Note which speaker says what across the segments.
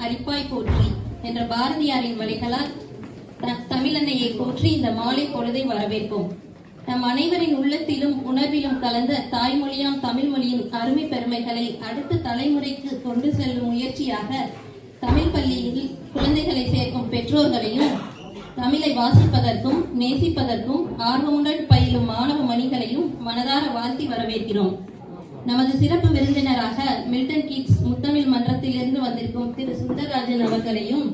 Speaker 1: அளிப்பாய் போற்றி என்ற பாரதியாரின் வழிகளால் தமிழன்னையை போற்றி இந்த மாலை பொழுதை வரவேற்போம். நம் அனைவரின் உள்ளத்திலும் உணர்விலும் கலந்த தாய்மொழியாம் தமிழ் மொழியின் அருமை பெருமைகளை அடுத்த தலைமுறைக்கு கொண்டு செல்லும் முயற்சியாக தமிழ் பள்ளியில் குழந்தைகளை சேர்க்கும் பெற்றோர்களையும் தமிழை வாசிப்பதற்கும் நேசிப்பதற்கும் ஆர்வமுடன் பயிலும் மாணவ மணிகளையும் மனதார வாழ்த்தி வரவேற்கிறோம். நமது சிறப்பு விருந்தினராக மில்டன் கீட்ஸ் முத்தமிழ் மன்றத்திலிருந்து வந்திருக்கும் திரு சுந்தரராஜன் அவர்களையும்,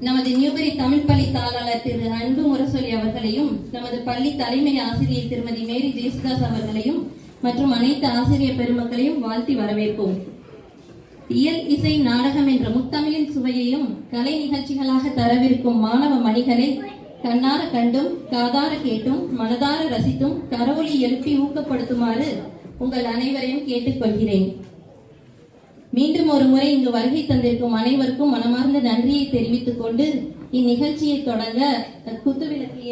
Speaker 1: நமது நியூபெரி தமிழ் பள்ளி தாளாளர் திரு அன்பு முரசொலி அவர்களையும், நமது பள்ளி தலைமை ஆசிரியர் திருமதி மேரி ஜேசுதாஸ் அவர்களையும் மற்றும் அனைத்து ஆசிரியர் பெருமக்களையும் வாழ்த்தி வரவேற்போம். இயல் இசை நாடகம் என்ற முத்தமிழின் சுவையையும் கலை நிகழ்ச்சிகளாக தரவிருக்கும் மாணவ மணிகளை கண்ணார கண்டும் காதார கேட்டும் மனதார ரசித்தும் கரவொலி எழுப்பி ஊக்கப்படுத்துமாறு உங்கள் அனைவரையும் கேட்டுக்கொள்கிறேன். மீண்டும் ஒரு முறை இங்கு வருகை தந்திருக்கும் அனைவருக்கும் மனமார்ந்த நன்றியை தெரிவித்துக் கொண்டு இந்நிகழ்ச்சியை தொடங்க குத்துவிளக்கு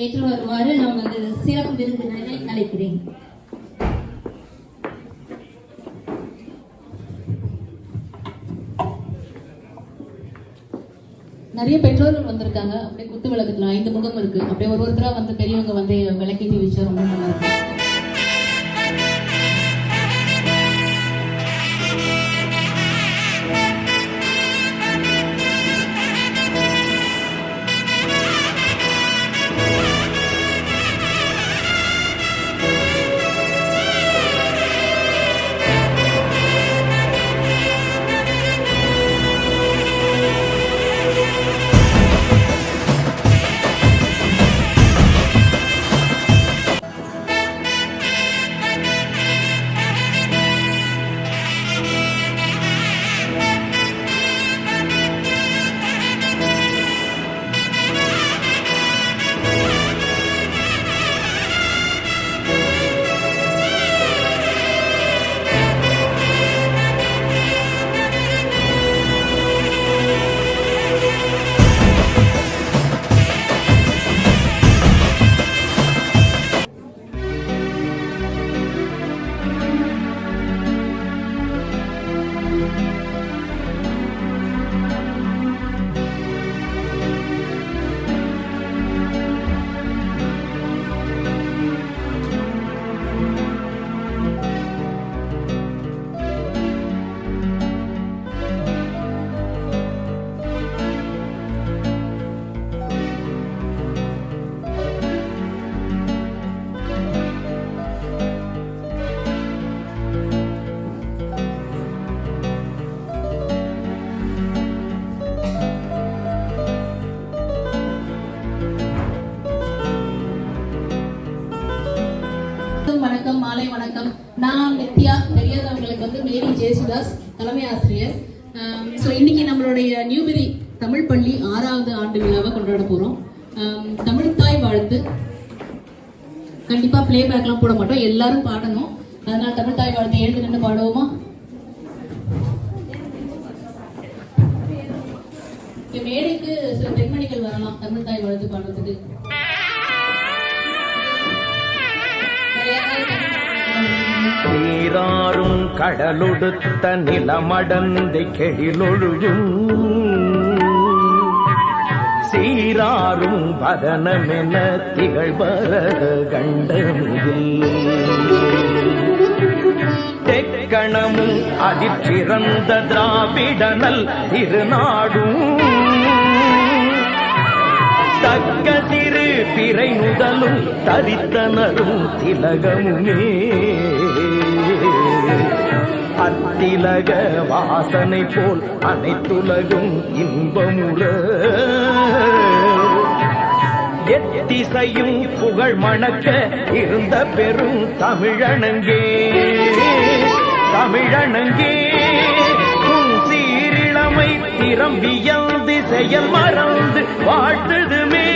Speaker 1: ஏற்று வருமாறு நமது சிறப்பு விருந்தினரை அழைக்கிறேன்.
Speaker 2: நிறைய பெற்றோர்கள் வந்திருக்காங்க. அப்படியே குத்து விளக்கத்துல 5 முகம் இருக்கு. அப்படியே ஒருத்தரா வந்து பெரியவங்க வந்து விளக்கேற்றி வச்சா ரொம்ப நல்லா இருக்கு. வணக்கம், மாலை வணக்கம். நான் நித்யா, தெரியாதவங்களுக்கு வந்து மேரி ஜேசுதாஸ், தலைமை ஆசிரியர். இன்னைக்கு நம்மளுடைய நியூபெரி தமிழ் பள்ளி 6வது ஆண்டு விழாவை கொண்டாட போறோம். தமிழ் தாய் வாழ்த்து கண்டிப்பா பிளே பேக்லாம் போட மாட்டோம், எல்லாரும் பாடணும். அதனால தமிழ் தாய் வாழ்த்து எழுந்து நின்று பாடுவோமா? மேடைக்கு சில பெண்மணிகள் வரலாம் தமிழ் தாய் வாழ்த்து பாடுறதுக்கு.
Speaker 3: நீராறும் கடலொடுத்த நிலமடந்தை கெழிலொழுகும் சீராறும் பதனமென திகழ்பரத கண்டமிதில் தெக்கணமும் அதிற்சிறந்த திராவிடனல் திருநாடும் தக்க சிறு பிறை முதலும் தரித்தனரும் திலகமுமே அத்திலக வாசனை போல் அனைத்துலகும் இன்பமுற எத்திசையும் புகழ் மணக்க இருந்த பெரும் தமிழனங்கே தமிழனங்கே சீரிழமை திறம் வியந்து செயல் மறந்து வாழ்த்துதுமே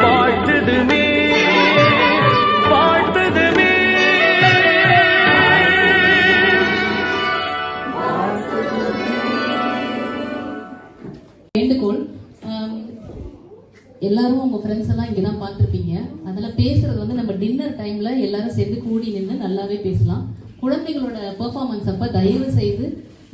Speaker 3: வாழ்த்துதுமே வாழ்த்துதுமே.
Speaker 2: வேண்டுகோள், எல்லாரும் உங்க ஃப்ரெண்ட்ஸ் எல்லாம் இங்க தான் பார்த்துருப்பீங்க. அதனால பேசுறது வந்து நம்ம டின்னர் டைம்ல எல்லாரும் சேர்ந்து கூடி நின்று நல்லாவே பேசலாம். குழந்தைகளோட பெர்ஃபார்மன்ஸ் அப்போ தயவு செய்து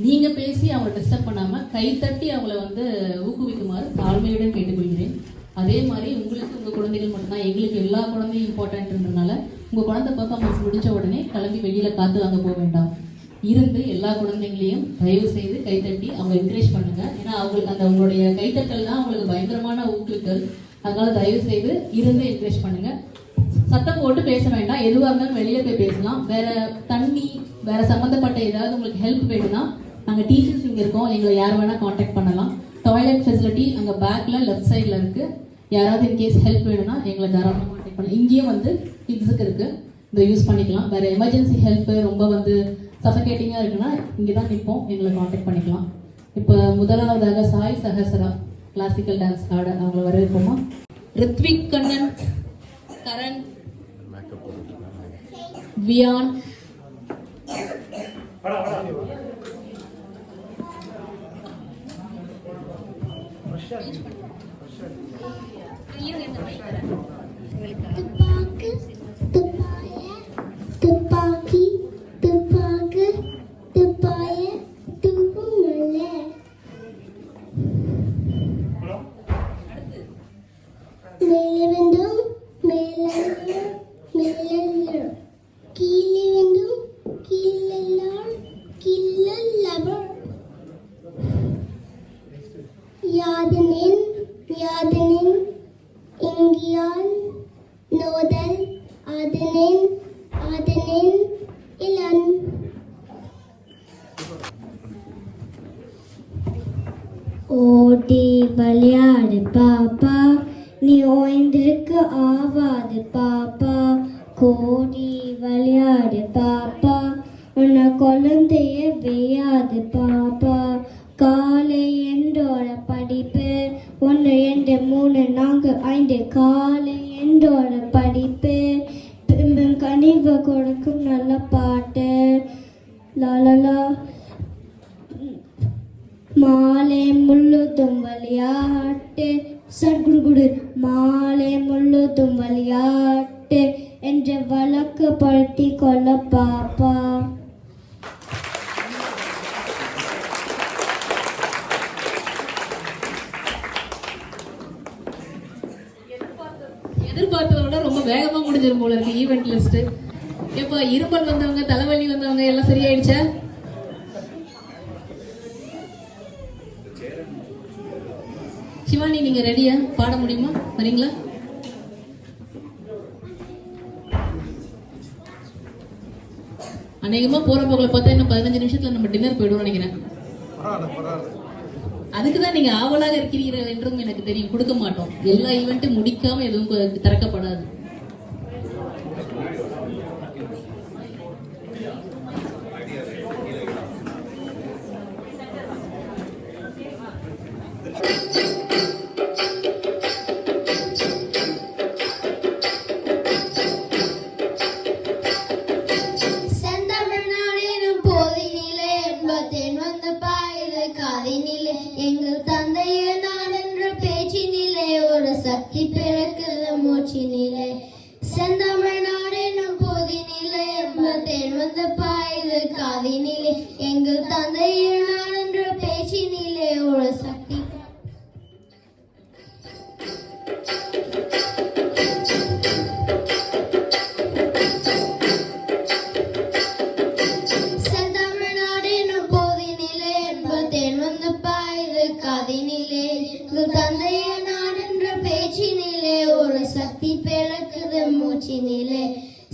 Speaker 2: நீங்கள் பேசி அவங்களை டிஸ்டர்ப் பண்ணாமல் கைத்தட்டி அவங்கள வந்து ஊக்குவிக்குமாறு தாழ்மையுடன் கேட்டுக்கொள்கிறேன். அதே மாதிரி உங்களுக்கு உங்கள் குழந்தைகள் மட்டும்தான், எங்களுக்கு எல்லா குழந்தையும் இம்பார்ட்டன்ட்ன்றதுனால உங்கள் குழந்தை பெர்ஃபார்மன்ஸ் முடிஞ்ச உடனே கிளம்பி வெளியில் காத்து வாங்க போக வேண்டாம். இருந்து எல்லா குழந்தைங்களையும் தயவு செய்து கைத்தட்டி அவங்க என்கரேஜ் பண்ணுங்க. ஏன்னா அவங்களுக்கு அந்த உங்களுடைய கைத்தட்டல் தான் அவங்களுக்கு பயங்கரமான ஊக்குவித்தல். அதனால தயவு செய்து இருந்து என்கரேஜ் பண்ணுங்க. சத்தம் போட்டு பேச வேண்டாம், எதுவாக இருந்தாலும் வெளியே போய் பேசலாம். வேற தண்ணி வேற சம்மந்தப்பட்ட ஏதாவது உங்களுக்கு ஹெல்ப் வேணும்னா நாங்கள் டீச்சர்ஸ் இங்கே இருக்கோம், எங்களை யார் வேணால் காண்டாக்ட் பண்ணலாம். டாய்லெட் ஃபெசிலிட்டி அங்கே பேக்ல லெஃப்ட் சைடில் இருக்கு. யாராவது இன்கேஸ் ஹெல்ப் வேணும்னா எங்களை தாராளமாக காண்டாக்ட் பண்ணலாம். இங்கேயும் வந்து கிட்ஸுக்கு இருக்கு, இதை யூஸ் பண்ணிக்கலாம். வேற எமர்ஜென்சி ஹெல்ப் ரொம்ப வந்து சஃபகேட்டிங்காக இருக்குன்னா இங்கே தான் நிற்போம், எங்களை காண்டாக்ட் பண்ணிக்கலாம். இப்போ முதலாவதாக சாய் சஹஸ்ரா கிளாசிக்கல் டான்ஸ் ஆட அவங்கள வரவேற்போமா. ரித்விக் கண்ணன், கரண், வியான்,
Speaker 4: துப்பாக்கி துப்பாக்கு துப்பாய துப்புமல்ல. மேலே வந்தும் மேலும் மேலும் கீழே வந்தும் கீழெல்லாம் கீழல்லவர் யாதனின் யாதனின் இங்கியான் நோதல் ஆதனின் ஆதனின் இளன் ஓடி விளையாடு பாப்பா, நீ ஓய்ந்திருக்கு ஆவாது பாப்பா. கோடி விளையாடு பாப்பா, உன்னை குழந்தைய வெய்யாது பாப்பா. காலை என்றோட படிப்பு 1 2 3 4 5 காலை என்றோட படிப்பு கனிவு கொடுக்கும் நல்ல பாட்டு லாலலா. மாலை முள்ளுதும் விளையாட்டு சட்குடு மாலை முள்ளுதும் விளையாட்டு என்று வழக்கப்படுத்தி கொள்ள பாப்பா.
Speaker 2: எதிர்பார்த்ததை விட ரொம்ப வேகமா முடிஞ்சிரும் போல இருக்கு ஈவெண்ட் லிஸ்ட். இப்போ இருமல் வந்தவங்க, தலைவலி வந்தவங்க எல்லாம் சரியாயிடுச்சா? சிவானி நீங்க ரெடியா? பாட முடியுமா? வரீங்களா? அநேகமா போற போகல பார்த்தா இன்னும் 15 நிமிஷத்துல நம்ம டின்னர் போயிடுவோம் நினைக்கிறேன். அதுக்குதான் நீங்க ஆவலாக இருக்கிறீர்கள் என்றும் எனக்கு தெரியும். கொடுக்க மாட்டோம், எல்லா ஈவெண்ட்டும் முடிக்காம எதுவும் திறக்கப்படாது.
Speaker 4: எங்கள் தந்தைய நான் என்ற பேச்சினிலே ஒரு சக்தி பிறக்குது மூச்சினிலே. செந்தமிழ்நாடு என்னும் போதினிலே என்பதேன் வந்து பாயுது காதினிலே. எங்கள் தந்தைய நான் என்ற பேச்சினிலே ஒரு சக்தி காதினிலே. தந்தைய நான் என்ற பேச்சினிலே ஒரு சக்தி பிறக்குது மூச்சினிலே.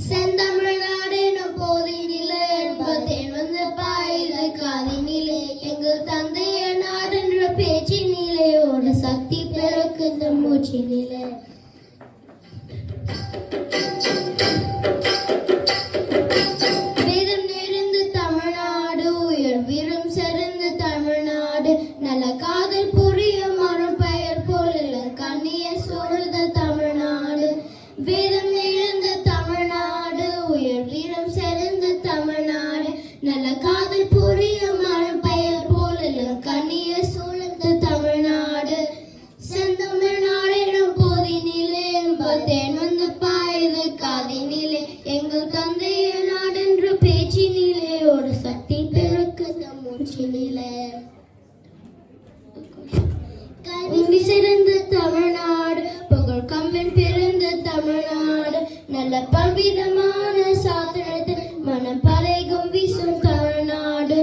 Speaker 4: செந்தமிழ்நாடு என்னும் போதினிலே என்பதேன் வந்து பாயுது காதினிலே. எங்கள் தந்தைய நாடு என்ற பேச்சினிலே ஒரு சக்தி பிறக்குது மூச்சினிலே. வீரம் நிறைந்த தமிழ்நாடு, உயர் வீரம் சிறந்த தமிழ்நாடு, நல்ல காதல் புரிய மரம் பெயர் போல கண்ணிய சூழ்ந்த தமிழ்நாடு. வீரம் நிறைந்த தமிழ்நாடு, உயர் வீரம் சிறந்த தமிழ்நாடு, நல்ல காதல் புரிய மரம் பெயர் போல கண்ணிய சூழ்ந்த தமிழ்நாடு. செந்தமிழ்நாடு எனும் நல்ல பல்விதமான சாதனத்தில் மனம் பழகும் வீசும் தமிழ்நாடு.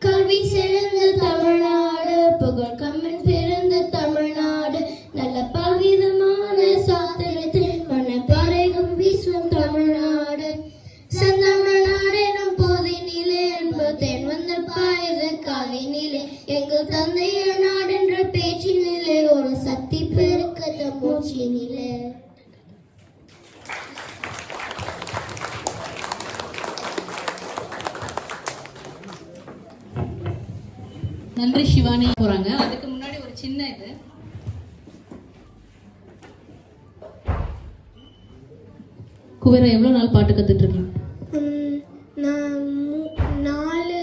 Speaker 4: கல்வி சிறந்த தமிழ்நாடு, புகழ் கம்மன் பிறந்த தமிழ்நாடு. நல்ல பல்விதமான சாதனத்தில் மனம் பழகும் வீசும் தமிழ்நாடு. செந்தமிழ்நாடு எனும் போதினிலே என்பதேன் வந்து பாயுது காதினிலே. எங்கள் தந்தைய நாடென்ற பேச்சினிலே ஒரு சக்தி பெருக்கத மூச்சினிலே.
Speaker 2: நன்றி சிவானி போறாங்க. அதுக்கு முன்னாடி ஒரு சின்ன இது, குவேரா எவ்வளவு நாள் பாட்டு கத்துட்டு இருக்கீங்க?
Speaker 4: நான் 4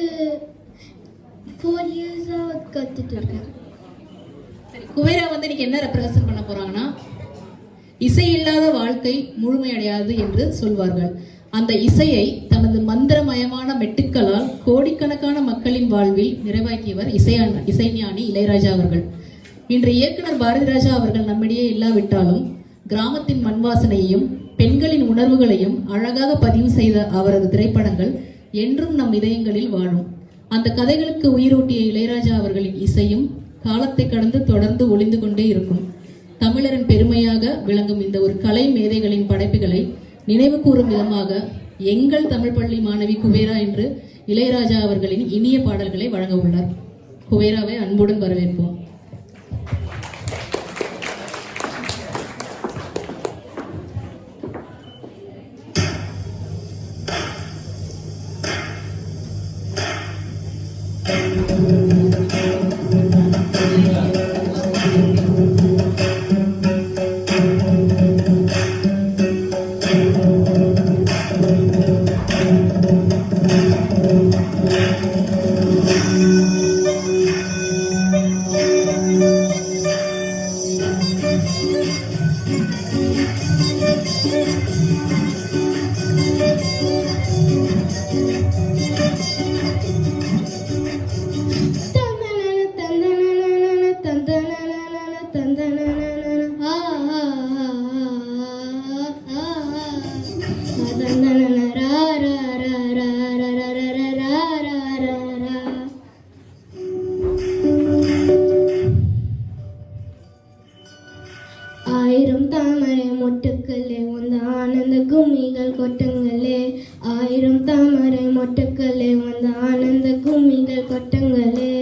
Speaker 4: இயர்ஸா கத்துட்டு இருக்கேன்.
Speaker 2: சரி, குவேரா வந்து இன்னைக்கு என்ன ரெப்ரசன்ட் பண்ண போறாங்கன்னா, இசை இல்லாத வாழ்க்கை முழுமையடையாது என்று சொல்வார்கள். அந்த இசையை தனது மந்திரமயமான மெட்டுக்களால் கோடிக்கணக்கான மக்களின் வாழ்வில் நிறைவாக்கியவர் இசைஞானி இளையராஜா அவர்கள். இன்று இயக்குனர் பாரதி ராஜா அவர்கள் நம்மிடையே இல்லாவிட்டாலும் கிராமத்தின் மண்வாசனையையும் பெண்களின் உணர்வுகளையும் அழகாக பதிவு செய்த அவரது திரைப்படங்கள் என்றும் நம் இதயங்களில் வாழும். அந்த கதைகளுக்கு உயிரூட்டிய இளையராஜா அவர்களின் இசையும் காலத்தை கடந்து தொடர்ந்து ஒளிந்து கொண்டே இருக்கும். தமிழரின் பெருமையாக விளங்கும் இந்த ஒரு கலை மேதைகளின் படைப்புகளை நினைவு கூறும் விதமாக எங்கள் தமிழ் பள்ளி மாணவி குவேரா என்று இளையராஜா அவர்களின் இனிய பாடல்களை வழங்க உள்ளார். குவேராவை அன்புடன் வரவேற்போம்.
Speaker 4: ஆயிரம் தாமரை மொட்டுக்களே வந்து ஆனந்த கும்மிகள் கொட்டுங்களே. ஆயிரம் தாமரை மொட்டுக்களே வந்து ஆனந்த கும்மிகள் கொட்டுங்களே.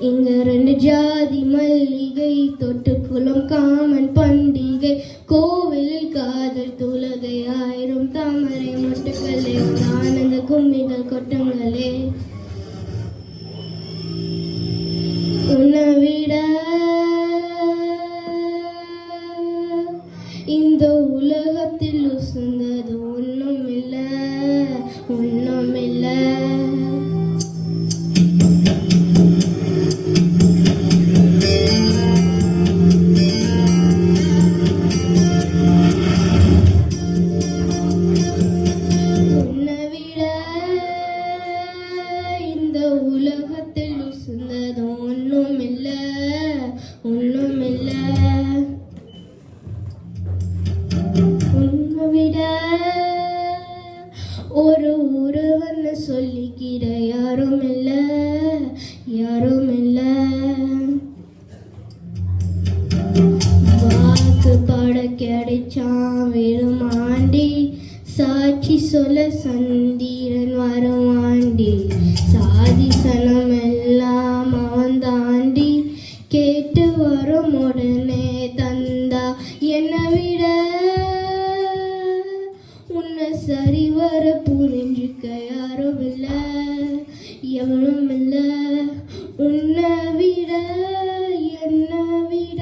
Speaker 4: இங்க 2 ஜாதி மல்லிகை தொட்டுக்குளம் காமன் பண்டிகை கோவிலில் காதல் துலகை. ஆயிரம் தாமரை மொட்டுக்களே வந்து ஆனந்த கும்மிகள் கொட்டுங்களே. உன்னை விட இந்த உலகத்தில் உசந்தது ஒன்றும் இல்லை, ஒன்றும் இல்லை. உன்னை விட இந்த உலகத்தில் உசந்தது ஒன்றும் இல்லை, ஒன்றும் இல்லை. விட ஒரு உறவன்னு சொல்லிக்கிற யாரும் இல்ல, யாரும் இல்ல. வாக்கு பாட கிடைச்சான் வெறுமாண்டி, சாட்சி சொல்ல சந்திரன் வருவாண்டி. சாதி சனம் எல்லாம் அவன் தாண்டி, கேட்டு வரும் உடனே தந்தா. என்னை விட உன்னை சரிவர புரிஞ்சுக்க யாரும் இல்லை, எவனும் இல்லை. உன்னை விட என்னை விட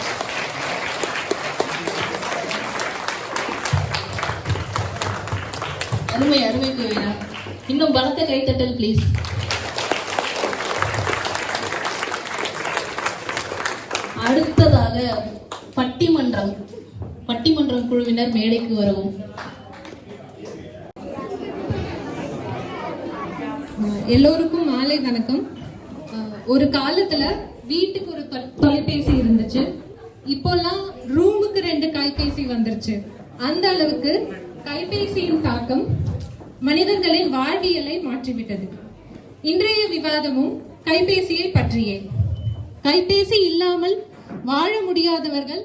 Speaker 2: அருமை அருமை குழுவினர். இன்னும் பலத்த கைத்தட்டல் ப்ளீஸ். அடுத்ததாக பட்டிமன்றம் குழுவினர் மேடைக்கு வரவும்.
Speaker 5: எல்லோருக்கும் மாலை வணக்கம். ஒரு காலத்துல வீட்டுக்கு ஒரு தொலைபேசி இருந்துச்சு. இப்போல்லாம் ரூமுக்கு 2 கைபேசி வந்துருச்சு. அந்த அளவுக்கு கைபேசியின் தாக்கம் மனிதர்களின் வாழ்வியலை மாற்றிவிட்டது. இன்றைய விவாதமும் கைபேசியை பற்றியே. கைபேசி இல்லாமல் வாழ முடியாதவர்கள்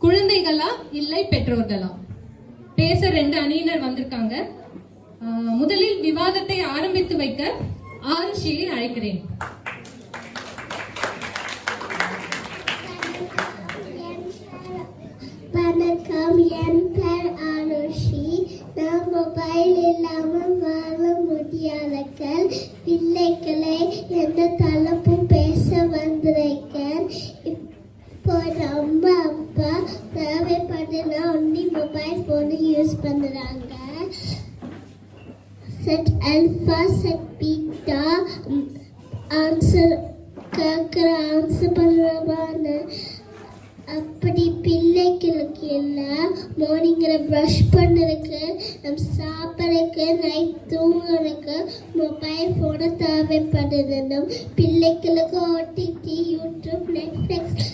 Speaker 5: குழந்தைகளா இல்லை பெற்றோர்களா? பேச 2 அணியினர் வந்திருக்காங்க. முதலில் விவாதத்தை ஆரம்பித்து வைக்க ஆருஷியை அழைக்கிறேன்.
Speaker 4: வணக்கம், என் பேர் ஆருஷி. நான் மொபைல் இல்லாமல் வாழ முடியாதக்கள் பிள்ளைகளை எந்த தலைப்பும் பேச வந்திருக்கேன். இப்போ நம்ம அப்பா தேவைப்படுனா ஒன்லி மொபைல் ஃபோனு யூஸ் பண்ணுறாங்க. Set alpha set beta answer கேட்குற ஆன்சர் பண்ணுறவான அப்படி பிள்ளைகளுக்கு எல்லாம் மார்னிங்கில் ப்ரஷ் பண்ணுறதுக்கு சாப்பிட்றதுக்கு நைட் தூங்குறதுக்கு மொபைல் ஃபோனை தேவைப்படுது. பிள்ளைகளுக்கு ஓடிடி யூடியூப் நெட்ஃப்ளிக்ஸ்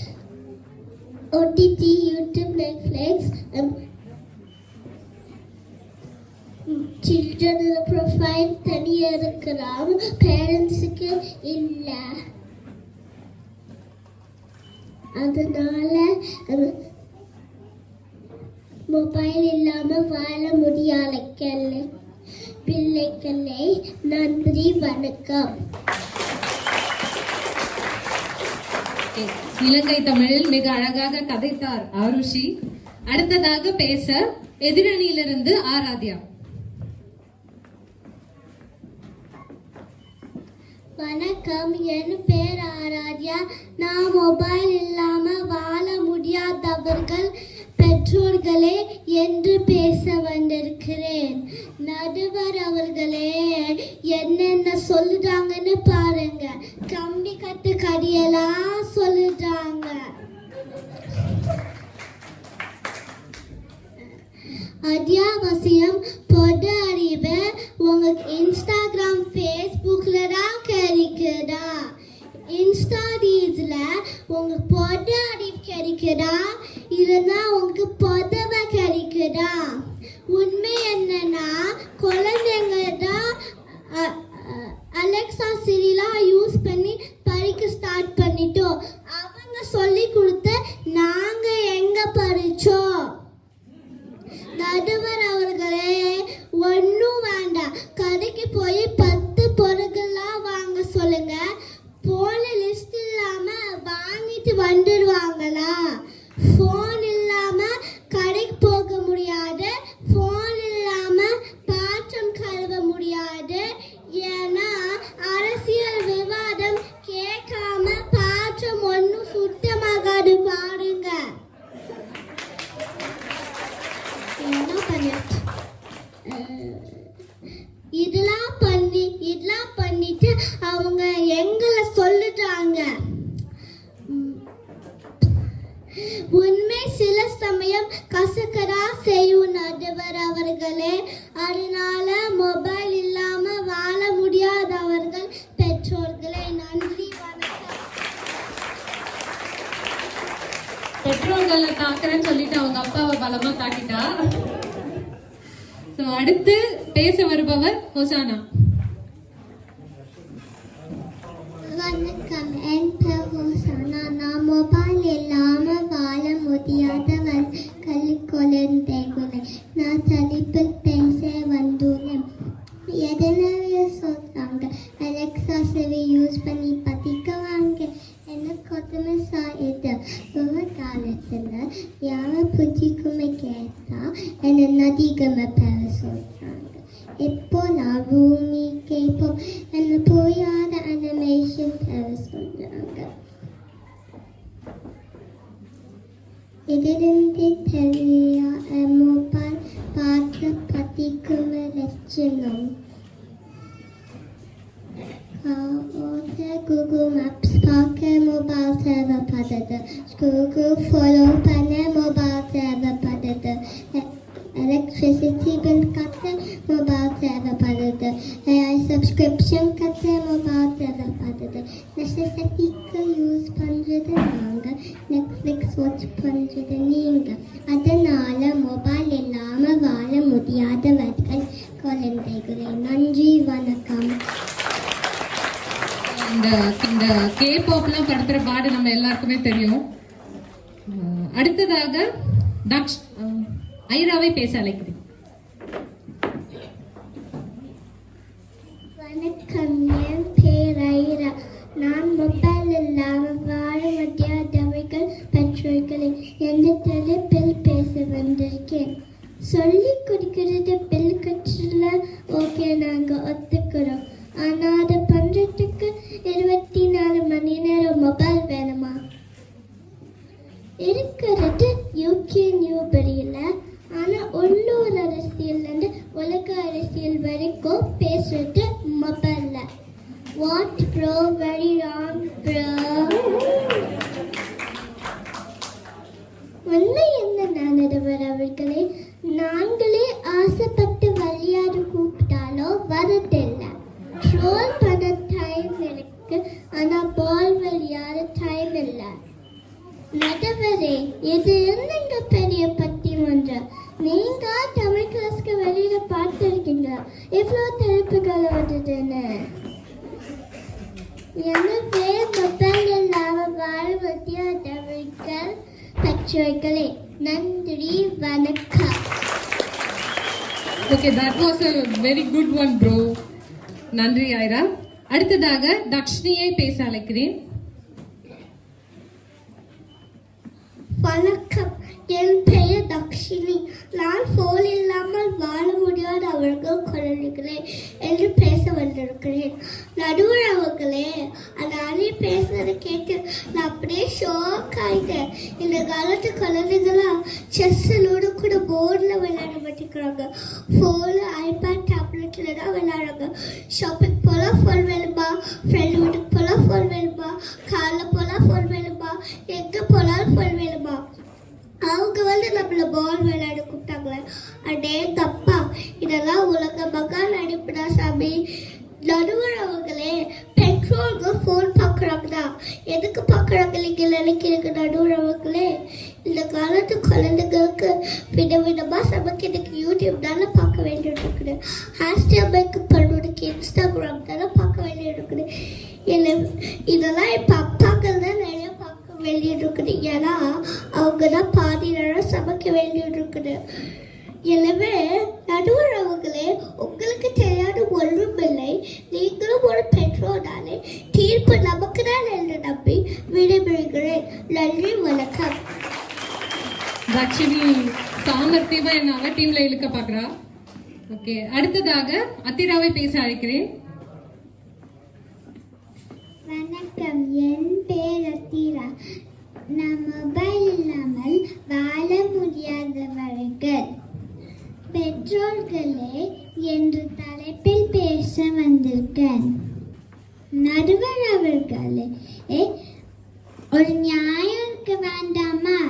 Speaker 4: சில்ட்ரனோட ப்ரொஃபைல் தனியாக இருக்கலாம், பேரண்ட்ஸுக்கு இல்லை. அதனால மொபைல் இல்லாமல் வாழ முடியாத பிள்ளைகளை. நன்றி, வணக்கம்.
Speaker 5: இலங்கை தமிழில் மிக அழகாக கதைத்தார் ஆருஷி. அடுத்ததாக பேச எதிரணியிலிருந்து ஆராத்யா.
Speaker 4: வணக்கம், என் பேர் ஆராத்யா. நான் மொபைல் இல்லாமல் வாழ முடியாதவர்கள் பெற்றோர்களே என்று பேச வந்திருக்கிறேன். நடுவர் அவர்களே என்னென்ன சொல்லுறாங்கன்னு பாருங்க. கம்பி கட்டு கடியெல்லாம் சொல்லுறாங்க. அத்தியாவசியம் பொது அறிவை உங்க இன்ஸ்டாகிராம் ஃபேஸ்புக்ல தான் கிடைக்குதா? இன்ஸ்டா ரீல்ஸ்ல உங்க பொது அறிவு கிடைக்குதா? இல்லைன்னா உங்களுக்கு பொதுவை கிடைக்குதா? உண்மை என்னன்னா குழந்தைங்க தான் அலெக்சா சிரிலாம் யூஸ் பண்ணி படிக்க ஸ்டார்ட் பண்ணிட்டோம். அவங்க சொல்லி கொடுத்த நாங்க எங்க படிச்சோம்? இடியட். இதெல்லாம் பண்ணிட்டு அவங்க எங்களை சொல்லுறாங்க. உண்மை சில சமயம் கசக்கரா செய்யும் நடுவர் அவர்களே. அதனால மொபைல் இல்லாம வாழ முடியாதவர்கள் பெற்றோர்களே. நன்றி, வணக்கம்.
Speaker 5: பெற்றோர்களை தாக்குறேன்னு சொல்லிட்டு அவங்க அப்பாவை பலமா தாக்கிட்டா. அடுத்து பேச வருபவர் ஹொசானா.
Speaker 4: வணக்கம், என் பேர் ஹொசானா. நான் மொபைல் இல்லாம வாழ முடியாதவர்கள் குழந்தைகளை நான் தலைப்பில் பேச வந்துள்ளேன். எதனால சொல்றாங்க அலெக்சா சேவை யூஸ் பண்ணி படிக்கவாங்க. எனக்கு ஒத்துமை இது ஒரு காலத்துல யார புத்திக்குமே கேட்டா என்ன நதிகமை பேர சொல்றாங்க. இப்போ நான் பூமி கேட்போம் என்ன போயாத அனிமேஷன் பேர சொல்றாங்க. இதிலிருந்து தெரிய மொபைல் பார்த்து படிக்குமே லட்சணம். Google Maps பார்க்க மொபைல் தேவைப்படுது. Google ஃபாலோ பண்ண மொபைல் தேவைப்படுது. எலக்ட்ரிசிட்டி பில் கட்ட மொபைல் தேவைப்படுது. AI சப்ஸ்கிரிப்ஷன் கட்ட மொபைல் தேவைப்படுது. நெசசிட்டிக்கு யூஸ் பண்ணுறது நாங்கள், நெட்ஃப்ளிக்ஸ் வாட்ச் பண்ணுறது நீங்கள். அதனால மொபைல் இல்லாமல் வாழ முடியாதவர்கள் குழந்தைகளே. நன்றி, வணக்கம்.
Speaker 5: இந்த K-pop-லாம் படுத்துற பாடு நம்ம எல்லாருக்குமே தெரியும். அடுத்ததாக ஐராவை பேச அழைக்கிறேன்.
Speaker 4: வணக்கம், என் பேர் ஐரா. நான் மொபைல் இல்லாமல் வாழ முடியாதவர்கள் பெற்றோர்களை எந்த தலைப்பில் பேச வந்திருக்கேன். சொல்லி கொடுக்கிறது பில் கற்றல ஓகே, நாங்கள் ஒத்துக்கிறோம். ஆனால் அதை பண்ணுறதுக்கு 24 மணி நேரம் மொபைல் வேணுமா? இருக்கிறது யூகே நியூபரியில். ஆனால் உள்ளூர் அரசியல்லேருந்து உலக அரசியல் வரைக்கும் பேசுறது மொபைலில். What bro, very wrong bro. உண்மை என்ன நடுவர் அவர்களே, நாங்களே ஆசைப்பட்டு விளையாட கூப்பிட்டாலோ வரதில்லை. ட்ரோல் பண்ண டைம் இருக்கு, ஆனால் பால் விளையாட டைம் இல்லை. நடுவரே, இது என்னங்க பெரிய பட்டிமன்றம்? நீங்க தமிழ் கிளாஸ்க்கு வெளியில பார்த்துருக்கீங்களா இவ்வளோ தலைப்புகள் வருதுன்னு? எனவே மொபைல் இல்லாம வாழ முடியாதவர்கள் பெற்றோர்களே. நன்றி, வணக்கம்.
Speaker 5: Okay, that was a very good one, bro. நன்றி ஐரா. அடுத்ததாக தக்ஷினியை பேச அழைக்கிறேன்.
Speaker 4: வணக்கம், என் பெயர் தக்ஷினி. நான் போன் இல்லாமல் வாழ முடியாத அவர்கள் குழந்தைகளே என்று பேச வந்திருக்கிறேன். நடுவர் அவர்களே, நானே பேசுறதை கேட்டு நான் அப்படியே ஷாக் ஆயிட்டேன். இந்த காலத்து குழந்தைகளாம் செஸ்ஸலோடு கூட போர்டில் விளையாட மாட்டேங்கிறாங்க. ஃபோனு, ஐபேட், டேப்லெட்டில் தான் விளையாடுறாங்க. ஷாப்பிங் போனால் ஃபோன் வேணுமா, ஃப்ரெண்டு வீட்டுக்கு போனால் ஃபோன் வேணுமா, காலைல போனால் ஃபோன் வேணுமா, எங்கே போனாலும் ஃபோன் வேணுமா. அவங்க நம்மள பால் விளையாட கூப்பிட்டாங்களே, அடே தப்பா, இதெல்லாம் உலக மகா நடிப்புடா சாமி. நடுவர் அவங்களே, பெட்ரோல்கள் ஃபோன் பார்க்குறாங்கடா, எதுக்கு பார்க்குறாங்க நீங்கள் நினைக்கிறீங்க? நடுவர் அவங்களே, இந்த காலத்து குழந்தைங்களுக்கு விதவிதமாக சமைக்கிறதுக்கு யூடியூப் தானே பார்க்க வேண்டியது இருக்குது. ஹேஷ்டேக் மேக்கப் பண்ணுறதுக்கு இன்ஸ்டாகிராம் தானே பார்க்க வேண்டியது இருக்குது. இதெல்லாம் இப்போ அப்பாக்கள் தான் நிறைய பார்க்க வேண்டியது இருக்குது. ஏன்னா அவங்க தான் பாதி நேரம் சமைக்க வேண்டியது இருக்குது. எனவே நடுவர் அவங்களே, உங்களுக்கு தெரியாத ஒன்றும் இல்லை. நீங்களும் ஒரு பெற்றோர் தானே, தீர்ப்பு நமக்கு தான் என்று நம்பி விடைபெறுகிறேன். நன்றி, வணக்கம்.
Speaker 5: தக்ஷினி சாமர்த்தியமா என்ன அவ டீம்ல இழுக்க பாக்குறா. ஓகே, அடுத்ததாக அத்திராவை பேச அழைக்கிறேன்.
Speaker 4: வணக்கம், என் பேர் அத்திரா. நான் மொபைல் இல்லாமல் வாழ முடியாதவர்கள் பெற்றோர்களே என்ற தலைப்பில் பேச வந்திருக்கேன். நடுவர் அவர்களே, ஒரு நியாயம் இருக்க வேண்டாமா?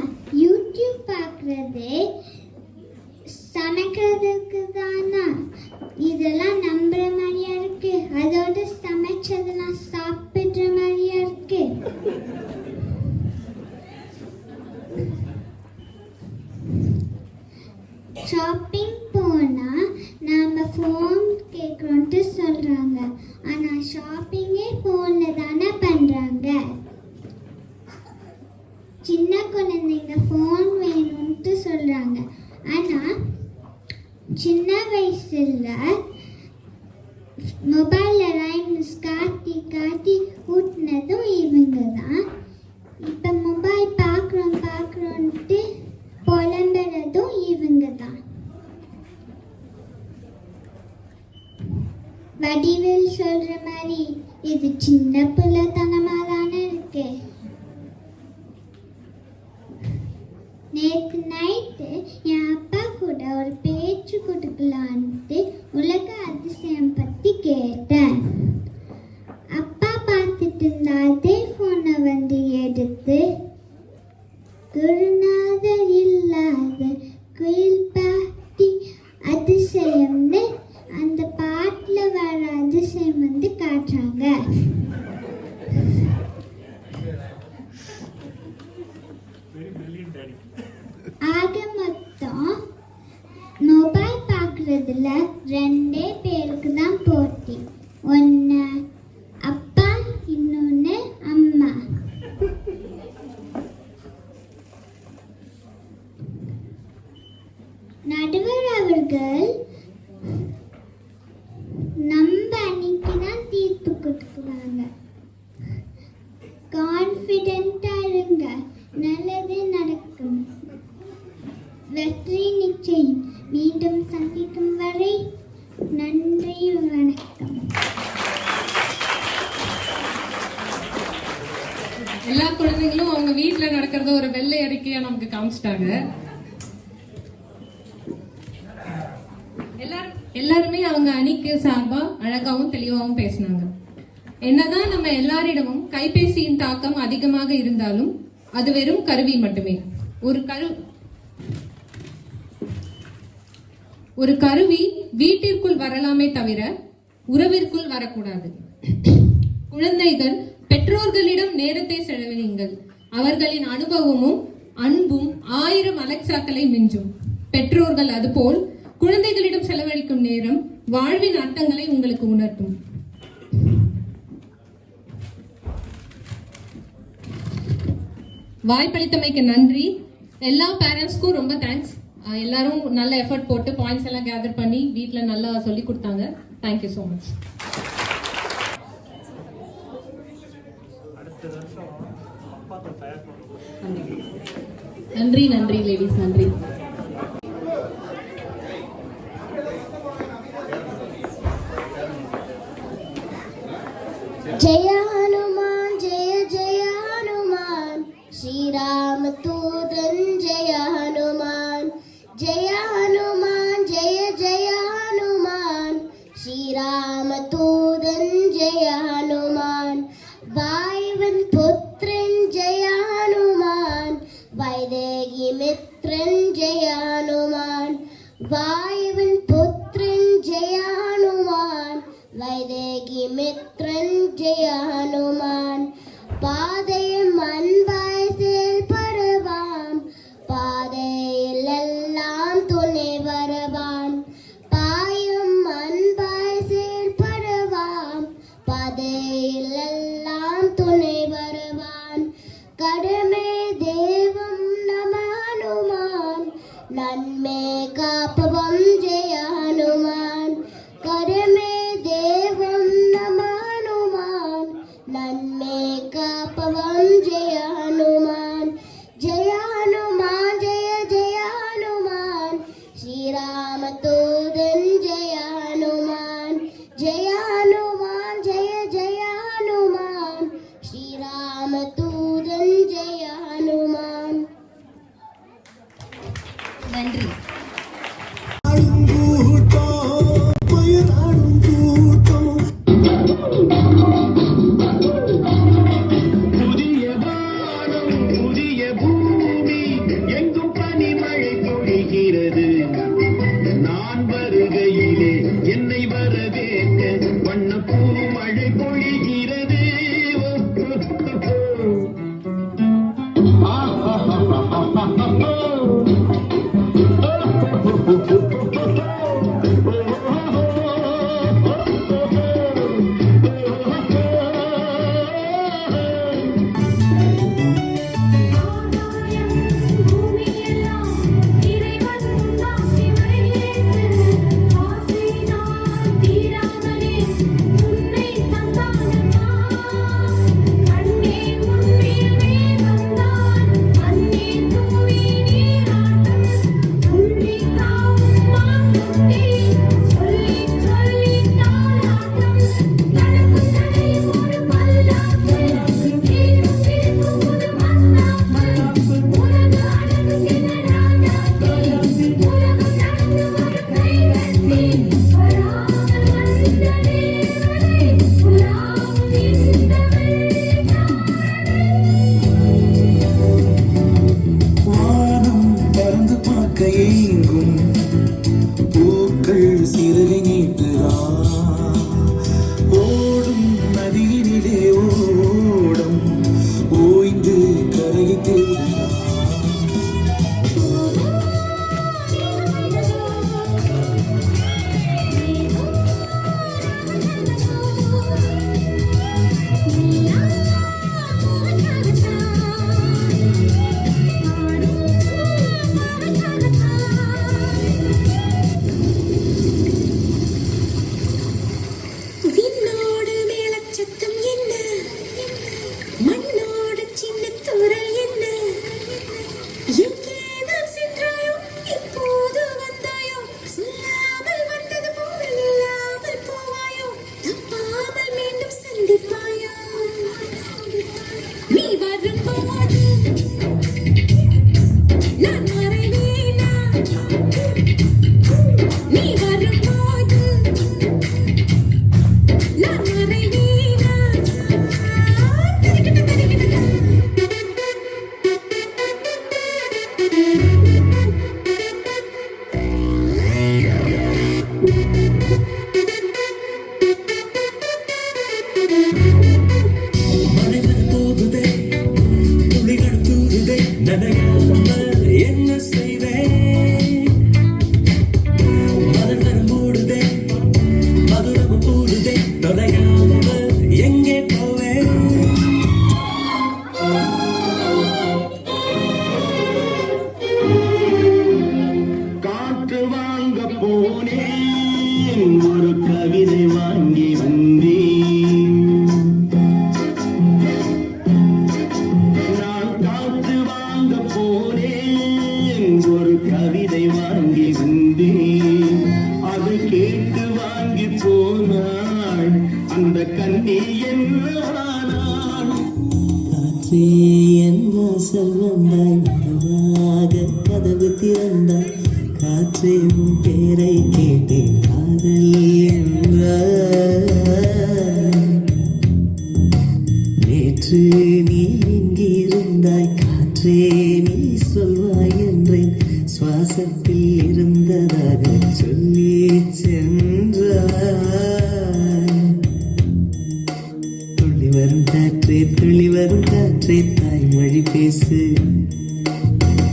Speaker 4: யூடியூப் பார்க்கறதே சமைக்கிறதுக்கு தானா? இதெல்லாம் நம்புற மாதிரியா இருக்கு, அதோட சமைச்சதெல்லாம் சாப்பிடுற மாதிரியா இருக்கு. ஷாப்பிங் போனா நாம ஃபோன் கேட்குறோன்ட்டு சொல்றாங்க, ஆனா ஷாப்பிங்கே ஃபோன்ல தானே பண்றாங்க. சின்ன குழந்தைங்க ஃபோன் வேணும்ட்டு சொல்றாங்க, ஆனா சின்ன வயசுல மொபைல்ல ரைம்ஸ் காட்டி காட்டி ஊட்டினதும் இவங்க தான். இப்ப மொபைல் பார்க்குறோன்ட்டு புலம்புறதும் இவங்க தான். வடிவில் சொல்ற மாதிரி இது சின்ன பிள்ளைத்தனமா தானே இருக்கு. நேற்று நைட்டு என் அப்பா கூட ஒரு பேச்சு கொடுக்கலான்ட்டு உலக அதிசயம் பத்தி கேட்டேன். அப்பா பார்த்துட்டு இருந்த அதே போனை வந்து எடுத்து குருநாதர் இல்லாத குயில் பாட்டி அதிசயம்னு அந்த பாட்டுல வர அதிசயம் வந்து காட்டுறாங்க. ஆக மொத்தம் மொபைல் பார்க்கறதுல ரெண்டே பேருக்கு தான் போட்டி. ஒன்று அப்பா, இன்னொன்று அம்மா. நடுவர் அவர்கள் நம்ம அன்னைக்கு தான் தீர்ப்பு கொடுக்குவாங்க. கான்ஃபிடென்ட்டா இருங்க, நல்லதே நடக்கும், வெற்றி நிச்சயம். மீண்டும் சந்திக்கும் வரை நன்றி, வணக்கம்.
Speaker 5: எல்லா குழந்தைகளும் அவங்க வீட்டுல நடக்கிறத ஒரு வெள்ளை அறிக்கையா நமக்கு காமிச்சிட்டாங்க. எல்லாருமே அவங்க அணிக்கு சார்பா அழகாவும் தெளிவாகவும் பேசினாங்க. என்னதான் நம்ம எல்லாரிடமும் கைபேசியின் தாக்கம் அதிகமாக இருந்தாலும் அது வெறும் கருவி மட்டுமே. ஒரு கருவி வீட்டிற்குள் வரலாமே தவிர உறவிற்குள் வரக்கூடாது. குழந்தைகள் பெற்றோர்களிடம் நேரத்தை செலவழியுங்கள். அவர்களின் அனுபவமும் அன்பும் 1000 அலெக்சாக்களை மிஞ்சும். பெற்றோர்கள் அதுபோல் குழந்தைகளிடம் செலவழிக்கும் நேரம் வாழ்வின் அர்த்தங்களை உங்களுக்கு உணர்த்தும். வாய்ப்பளித்தமைக்கு நன்றி. எல்லா பேரண்ட்ஸ்க்கும் ரொம்ப தேங்க்ஸ். எல்லாரும் நல்ல எஃபர்ட் போட்டு பாயிண்ட்ஸ் எல்லாம் கேதர் பண்ணி வீட்டில் நல்லா சொல்லி கொடுத்தாங்க. Thank you so much.
Speaker 2: நன்றி நன்றி லேடிஸ், நன்றி.
Speaker 4: जय हनुमान जय जय हनुमान, श्री राम दूतन जय हनुमान. जय हनुमान जय जय हनुमान, श्री राम दूतन जय हनुमान. वायुवन पुत्रन जय हनुमान, वैदेही मित्रन जय हनुमान. वायुवन पुत्रन जय हनुमान, वैदेही मित्रन जय हनुमान. பாதையும் அன்பாய் செயல்படுவான், பாதையில் எல்லாம் துணை வருவான். பாயும் அன்பாய் செயல்படுவான், பாதையில் எல்லாம் துணை வருவான். கடுமை தெய்வம் நம ஹனுமான், நன்மை காப்பவம் ஜெய ஹனுமான். கடுமை தெய்வம் நம ஹனுமான், நன்மை காப்பவம் ஜெய ஹனுமான். ஜெய ஹனுமான் ஜெய ஜெய ஹனுமான், ஸ்ரீராம தூதன் ஜெய ஹனுமான். ஜெய ஹனுமான் ஜெய ஜெய ஹனுமான், ஸ்ரீராம தூதன் ஜெய ஹனுமான்.
Speaker 1: நன்றி.
Speaker 6: காக்க ஏங்கும் பூக்கள் சிறகை நீட்டுதா ஓடும் நதியினிலே ஓடம் ஓய்ந்து கரையை தேடுதா என்ன செய்வேன் மதம் மூடுதே மதுரம் கூடுதே தொலையாமல் எங்கே போவேன் காற்று வாங்க போனேன் ஒரு கவிதை வாங்கி வந்தேன் ஒரு கவிதை வாங்கி வந்தேன் அதை கேட்டு வாங்கி போனாள் அந்த கண்ணி என்னவானாள் காற்றே என்ன செல்வந்தாய் மெதுவாக கதவு திறந்தாய் காற்றே உன் பேரை கேட்டேன் காதல் என்றாய் நேற்று நீ எங்கிருந்தாய் காற்றே நீ சொல்வாய் என்றேன் சுவாசத்தில் இருந்ததாக சொல்லி சென்றாய் துள்ளி வரும் காற்றே தாய்மொழி பேசு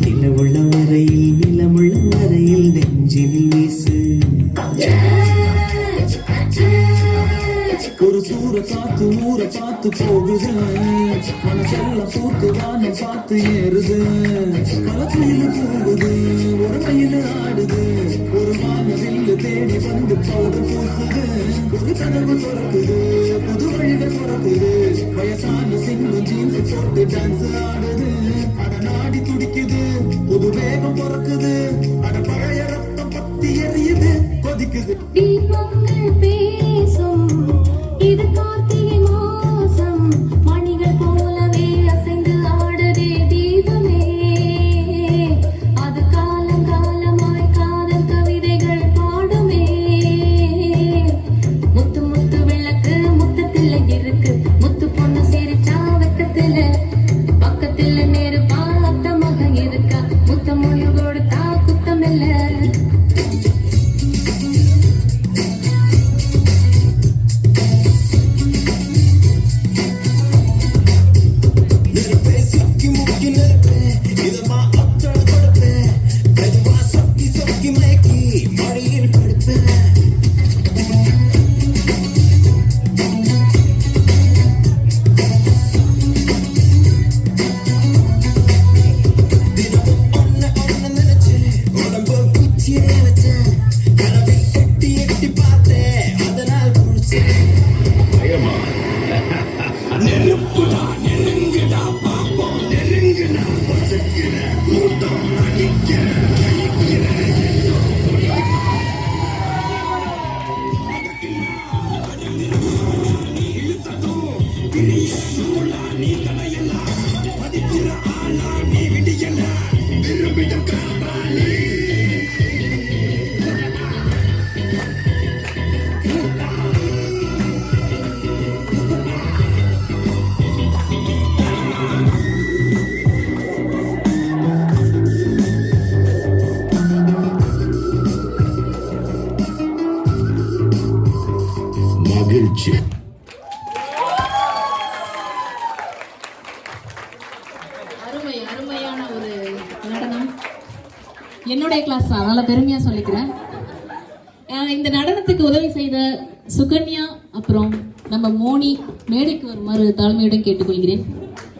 Speaker 6: நிலமுள்ள வரையில் நெஞ்சினில் வீசு ஒரு சூற காத்து ஊற பார்த்து போகுது மனசெல்லாம் பூத்து வானம் பார்த்து ஏறுது களத்தில் போகுது ஒரு மயில் ஆடுது ஒரு வானவில் தேடி வந்து பவுடர் பூசுது ஒரு கனவு பிறக்குது புது வழிகள் பிறக்குது வயசான சிங்கம் ஜீன்ஸ் போட்டு டான்ஸ் ஆடுது அட நாடி துடிக்குது புது வேகம் பிறக்குது அட பழைய ரத்தம் பத்தி எரியுது கொதிக்குது
Speaker 4: தீபங்கள் பேசும் இது கார்த்திகை மாசம் மணிகள் போலவே அசைந்து ஆடுதே தீபமே அது காலம் காலமாய் காதல் கவிதைகள் பாடுமே முத்து முத்து விளக்கு முத்தத்தில் இருக்கு முத்து பொண்ணு சிரிச்சா வெக்கத்துல பக்கத்துல நெருப்பா அத்தமாக இருக்கா முத்த மொழி கொடுத்தா குத்தமில்ல
Speaker 6: you.
Speaker 2: அருமையான ஒரு நடனம். என்னுடைய கிளாஸ் தான், அதனால பெருமையா சொல்லிக்கிறேன். இந்த நடனத்துக்கு உதவி செய்த சுகன்யா அப்புறம் நம்ம மோனி மேடைக்கு வருமாறு தாழ்மையுடன் கேட்டுக்கொள்கிறேன்.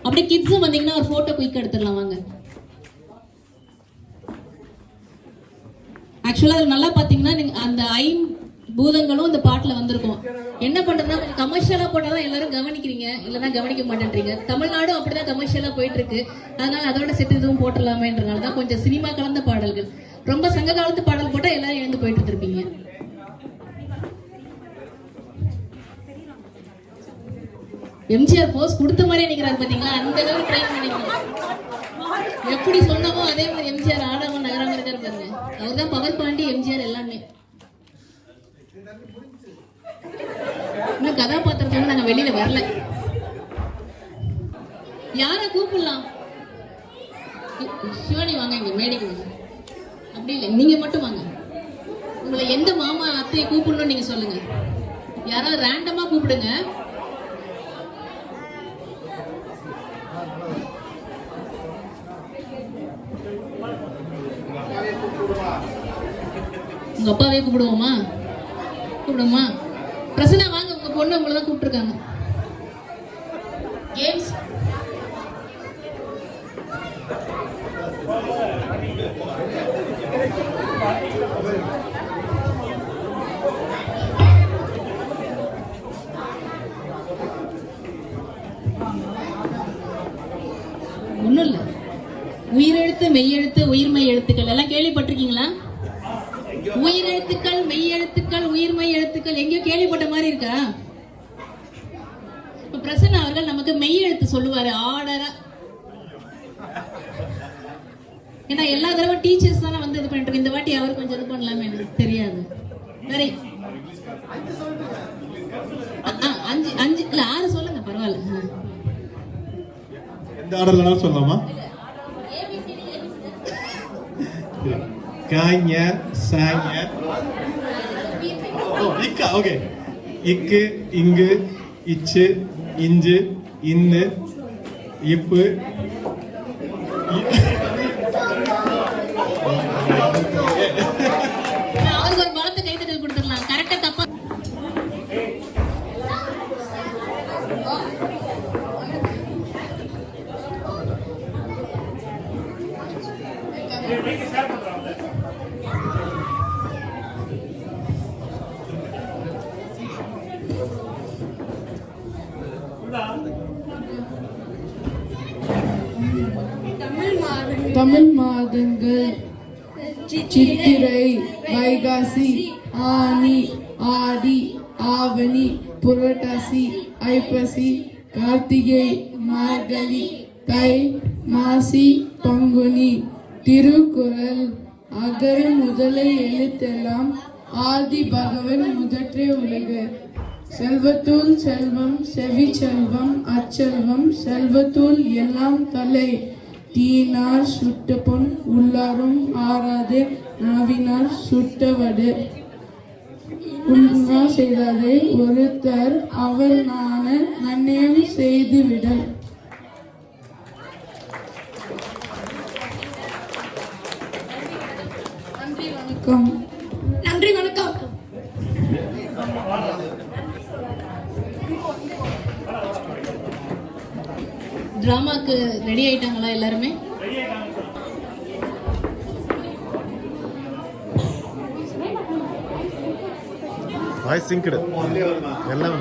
Speaker 2: அப்படியே கிட்ஸும் வந்தீங்கன்னா ஒரு போட்டோ குயிக் எடுத்துடலாம் வாங்க. ஆக்சுவலா அது நல்லா பாத்தீங்கன்னா அந்த பூதங்களும் இந்த பாட்டுல வந்திருக்கும். என்ன பண்றதுன்னா கொஞ்சம் கமர்ஷியலா போட்டாதான் எல்லாரும் கவனிக்கிறீங்க, இல்லைன்னா கவனிக்க மாட்டேன்றீங்க. தமிழ்நாடும் அப்படிதான் கமர்ஷியலா போயிட்டு இருக்கு. அதனால அதோட சேர்த்து இதுவும் போட்டலாமேன்றனாலதான் கொஞ்சம் சினிமா கலந்த பாடல்கள். ரொம்ப சங்க காலத்து பாடல் போட்டா எல்லாரும் எழுந்து போயிட்டு இருப்பீங்க. எம்ஜிஆர் போஸ் கொடுத்த மாதிரியே நிக்கிறாரு பாத்தீங்களா, அந்த அளவுக்கு ட்ரைன் பண்ணிக்கணும். எப்படி சொன்னமோ அதே மாதிரி எம்ஜிஆர் ஆடாம நகராம இருக்காரு பாருங்க. அவர்தான் பவர் பாண்டி, எம்ஜிஆர் எல்லாமே. இன்னும் கதாபாத்திரத்தோட நாங்க வெளியில வரல. யார கூப்பிடலாம்? சிவானி வாங்க, இங்க மேடைக்கு வாங்க. அப்படி இல்லை, நீங்க மட்டும் வாங்க. உங்களை எந்த மாமா அத்தையை கூப்பிடணும் நீங்க சொல்லுங்க. யாராவது ரேண்டமா கூப்பிடுங்க. உங்க அப்பாவே கூப்பிடுவோமா? கூப்பிடுவோமா? பிரசன்னா வாங்க, உங்க பொண்ணு உங்களை தான் கூப்பிட்டுருக்காங்க. கேம்ஸ் ஒண்ணும் இல்ல. உயிரெழுத்து, மெய்யெழுத்து, உயிர்மெய் எழுத்துக்கள் எல்லாம் கேள்விப்பட்டிருக்கீங்களா? உயிரெழுத்துக்கள், மெய்யெழுத்துக்கள், உயிர்மெய் எழுத்துக்கள் எங்கேயோ கேள்விப்பட்ட மாதிரி இருக்கா? இப்ப பிரசன்னா அவர்கள் நமக்கு மெய் எழுத்து சொல்லுவாரு ஆர்டரா. ஏன்னா எல்லா தடவை டீச்சர்ஸ் தானே வந்து இது பண்ணிட்டு, இந்த வாட்டி அவர் கொஞ்சம் இது பண்ணலாமே, எனக்கு தெரியாது. வேற 5 இல்ல 6 சொல்லுங்க, பரவாயில்ல.
Speaker 7: எந்த ஆர்டர்ல சொல்லலாமா? காஞ சாஞ இக்கா. ஓகே. இக்கு, இங்கு, இச்சு, இஞ்சு, இன்னு, இப்பு.
Speaker 2: அவருக்கு ஒரு பலத்த கைத்தட்டல் கொடுத்துடலாம். கரெக்டா தப்பா?
Speaker 8: தமிழ் மாதங்கள் சித்திரை, வைகாசி, ஆனி, ஆடி, ஆவணி, புரட்டாசி, ஐப்பசி, கார்த்திகை, மார்கழி, தை, மாசி, பங்குனி. திருக்குறள். அகர முதல எழுத்தெல்லாம் ஆதி பகவன் முதற்றே உலகு. செல்வத்துள் செல்வம், செவி செல்வம், அச்செல்வம், செல்வத்துள் எல்லாம் தலை. தீனார் சுட்ட பொன் உள்ளாரும் ஆறாதே, நாவினார் சுட்டவடு. உண்மை செய்தாதே ஒருத்தர் அவர் நான நன்னயம் செய்துவிடல். நன்றி, வணக்கம்.
Speaker 2: நன்றி, வணக்கம். டிராமாக்கு ரெடி ஆயிட்டாங்களா எல்லாருமே?
Speaker 7: வாய்ஸ் சிங்க்டு எல்லாம்.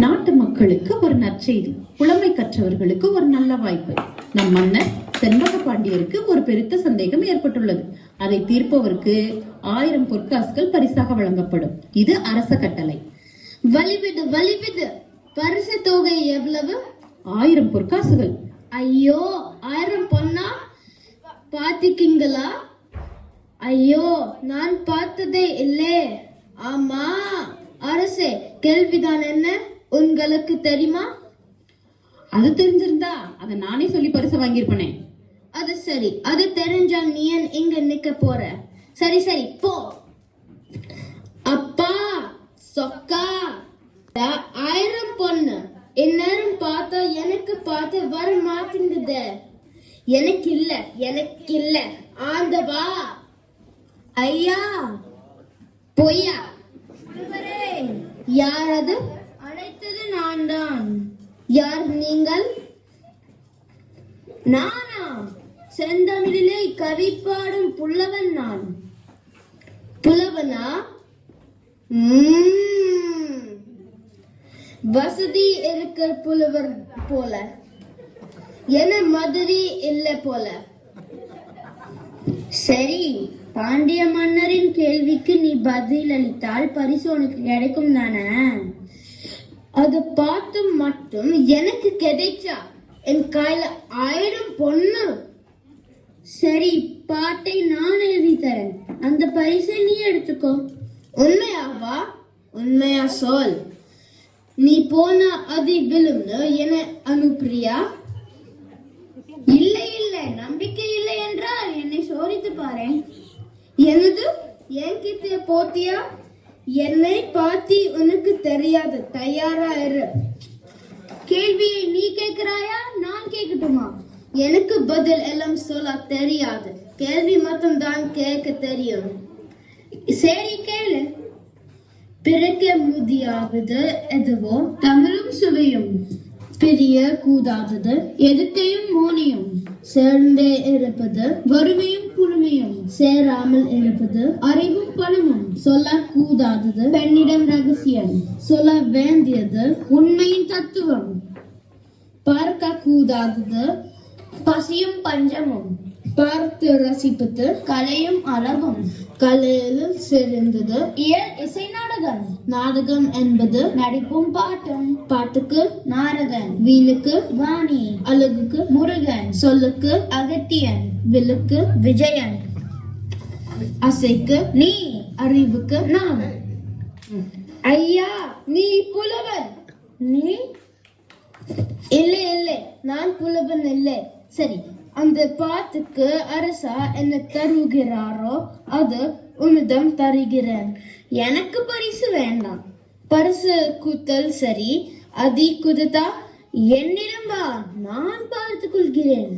Speaker 9: நாட்டு மக்களுக்கு ஒரு நற்செய்தி, புலமை கற்றவர்களுக்கு ஒரு நல்ல வாய்ப்பு. நம் மன்னர் செண்பக பாண்டியருக்கு ஒரு பெருத்த சந்தேகம் ஏற்பட்டுள்ளது. அதை தீர்ப்பவருக்கு 1000 பொற்காசுகள் பரிசாக வழங்கப்படும். இது அரச கட்டளை.
Speaker 4: வலிவிடு. பரிசு தொகை எவ்வளவு?
Speaker 9: 1000 பொற்காசுகள்.
Speaker 4: ஐயோ, 1000 பொன்னா? பாத்தீங்களா? ஐயோ, நான் பார்த்ததே இல்லை. ஆமா அரசே, கேள்விதான் என்ன? உங்களுக்கு தெரியுமா?
Speaker 9: அது தெரிஞ்சிருந்தா அதை நானே சொல்லி பரிசு வாங்கியிருப்பேனே.
Speaker 4: அது சரி, அது தெரிஞ்சா நீ ஏன் இங்க நிக்க போற? சரி சரி போ. அப்பா சொக்கா 1000 பொண்ணு இந்நேரம் பார்த்தா எனக்கு பார்த்து வர மாட்டேங்குது. எனக்கு இல்ல ஆண்டவா. ஐயா பொய்யா? யார் அது? அழைத்தது நான் தான். யார் நீங்கள்? நானா? செந்தமிழிலே கவி பாடும் புலவன் நான். புலவனா? வசதி இருக்கிற புலவர் போல, என மாதிரி இல்ல போல. சரி, பாண்டிய மன்னரின் கேள்விக்கு நீ பதில் அளித்தால் பரிசு உனக்கு கிடைக்கும் தானே? அது பார்த்து மட்டும் எனக்கு கிடைச்சா என் கையில 1000 பொண்ணு. சரி, பாட்டை நான் எழுதி தரேன், அந்த பரிசை நீ எடுத்துக்கோ. உண்மையாவா? உண்மையா சொல். நீ போனா அது விழும்னு என அனுப்புறியா? இல்லை நம்பிக்கை இல்லை என்றால் என்னை சோதித்து பாரு. எனது என்கிட்ட போத்தியா? என்னை பாத்தி உனக்கு தெரியாது, தயாரா இரு. கேள்வியை நீ கேட்கிறாயா, நான் கேட்கட்டுமா? எனக்கு பதில் எல்லாம் சொல்ல தெரியாது, கேள்வி மட்டும் தான் கேட்க தெரியும். சரி கேளு. பிறக்க முடியாதது எதுவோ தமிழும் சுவையும், பிரிய கூடாதது எதுக்கையும் மோனியும், சேர்ந்தே இருப்பது வறுமையும் புதுமையும், சேராமல் இருப்பது அறிவும் பணமும், சொல்ல கூடாதது பெண்ணிடம் ரகசியம், சொல்ல வேண்டியது உண்மையின் தத்துவம், பார்க்க கூடாதது பசியும் பஞ்சமும், பார்த்து ரசிப்பது கலையும் அழகும், கலையில் சிறந்தது இயல் இசை நாடகம், நாடகம் என்பது நடிப்பும் பாட்டும், பாட்டுக்கு நாரதன், வீணுக்கு வாணி, அழகுக்கு முருகன், சொல்லுக்கு அகத்தியன், வில்லுக்கு விஜயன், அசைக்கு நீ, அறிவுக்கு நான். ஐயா நீ புலவன். நீ? இல்லை நான் புலவன் இல்லை. சரி, அந்த பாட்டுக்கு அரசா என்ன தருகிறாரோ அது உன்னிடம் தருகிறேன். எனக்கு பரிசு வேண்டாம். பரிசு குத்தல் சரி, அதி குதத்தா என்னிடம் வா, நான் பார்த்து கொள்கிறேன்.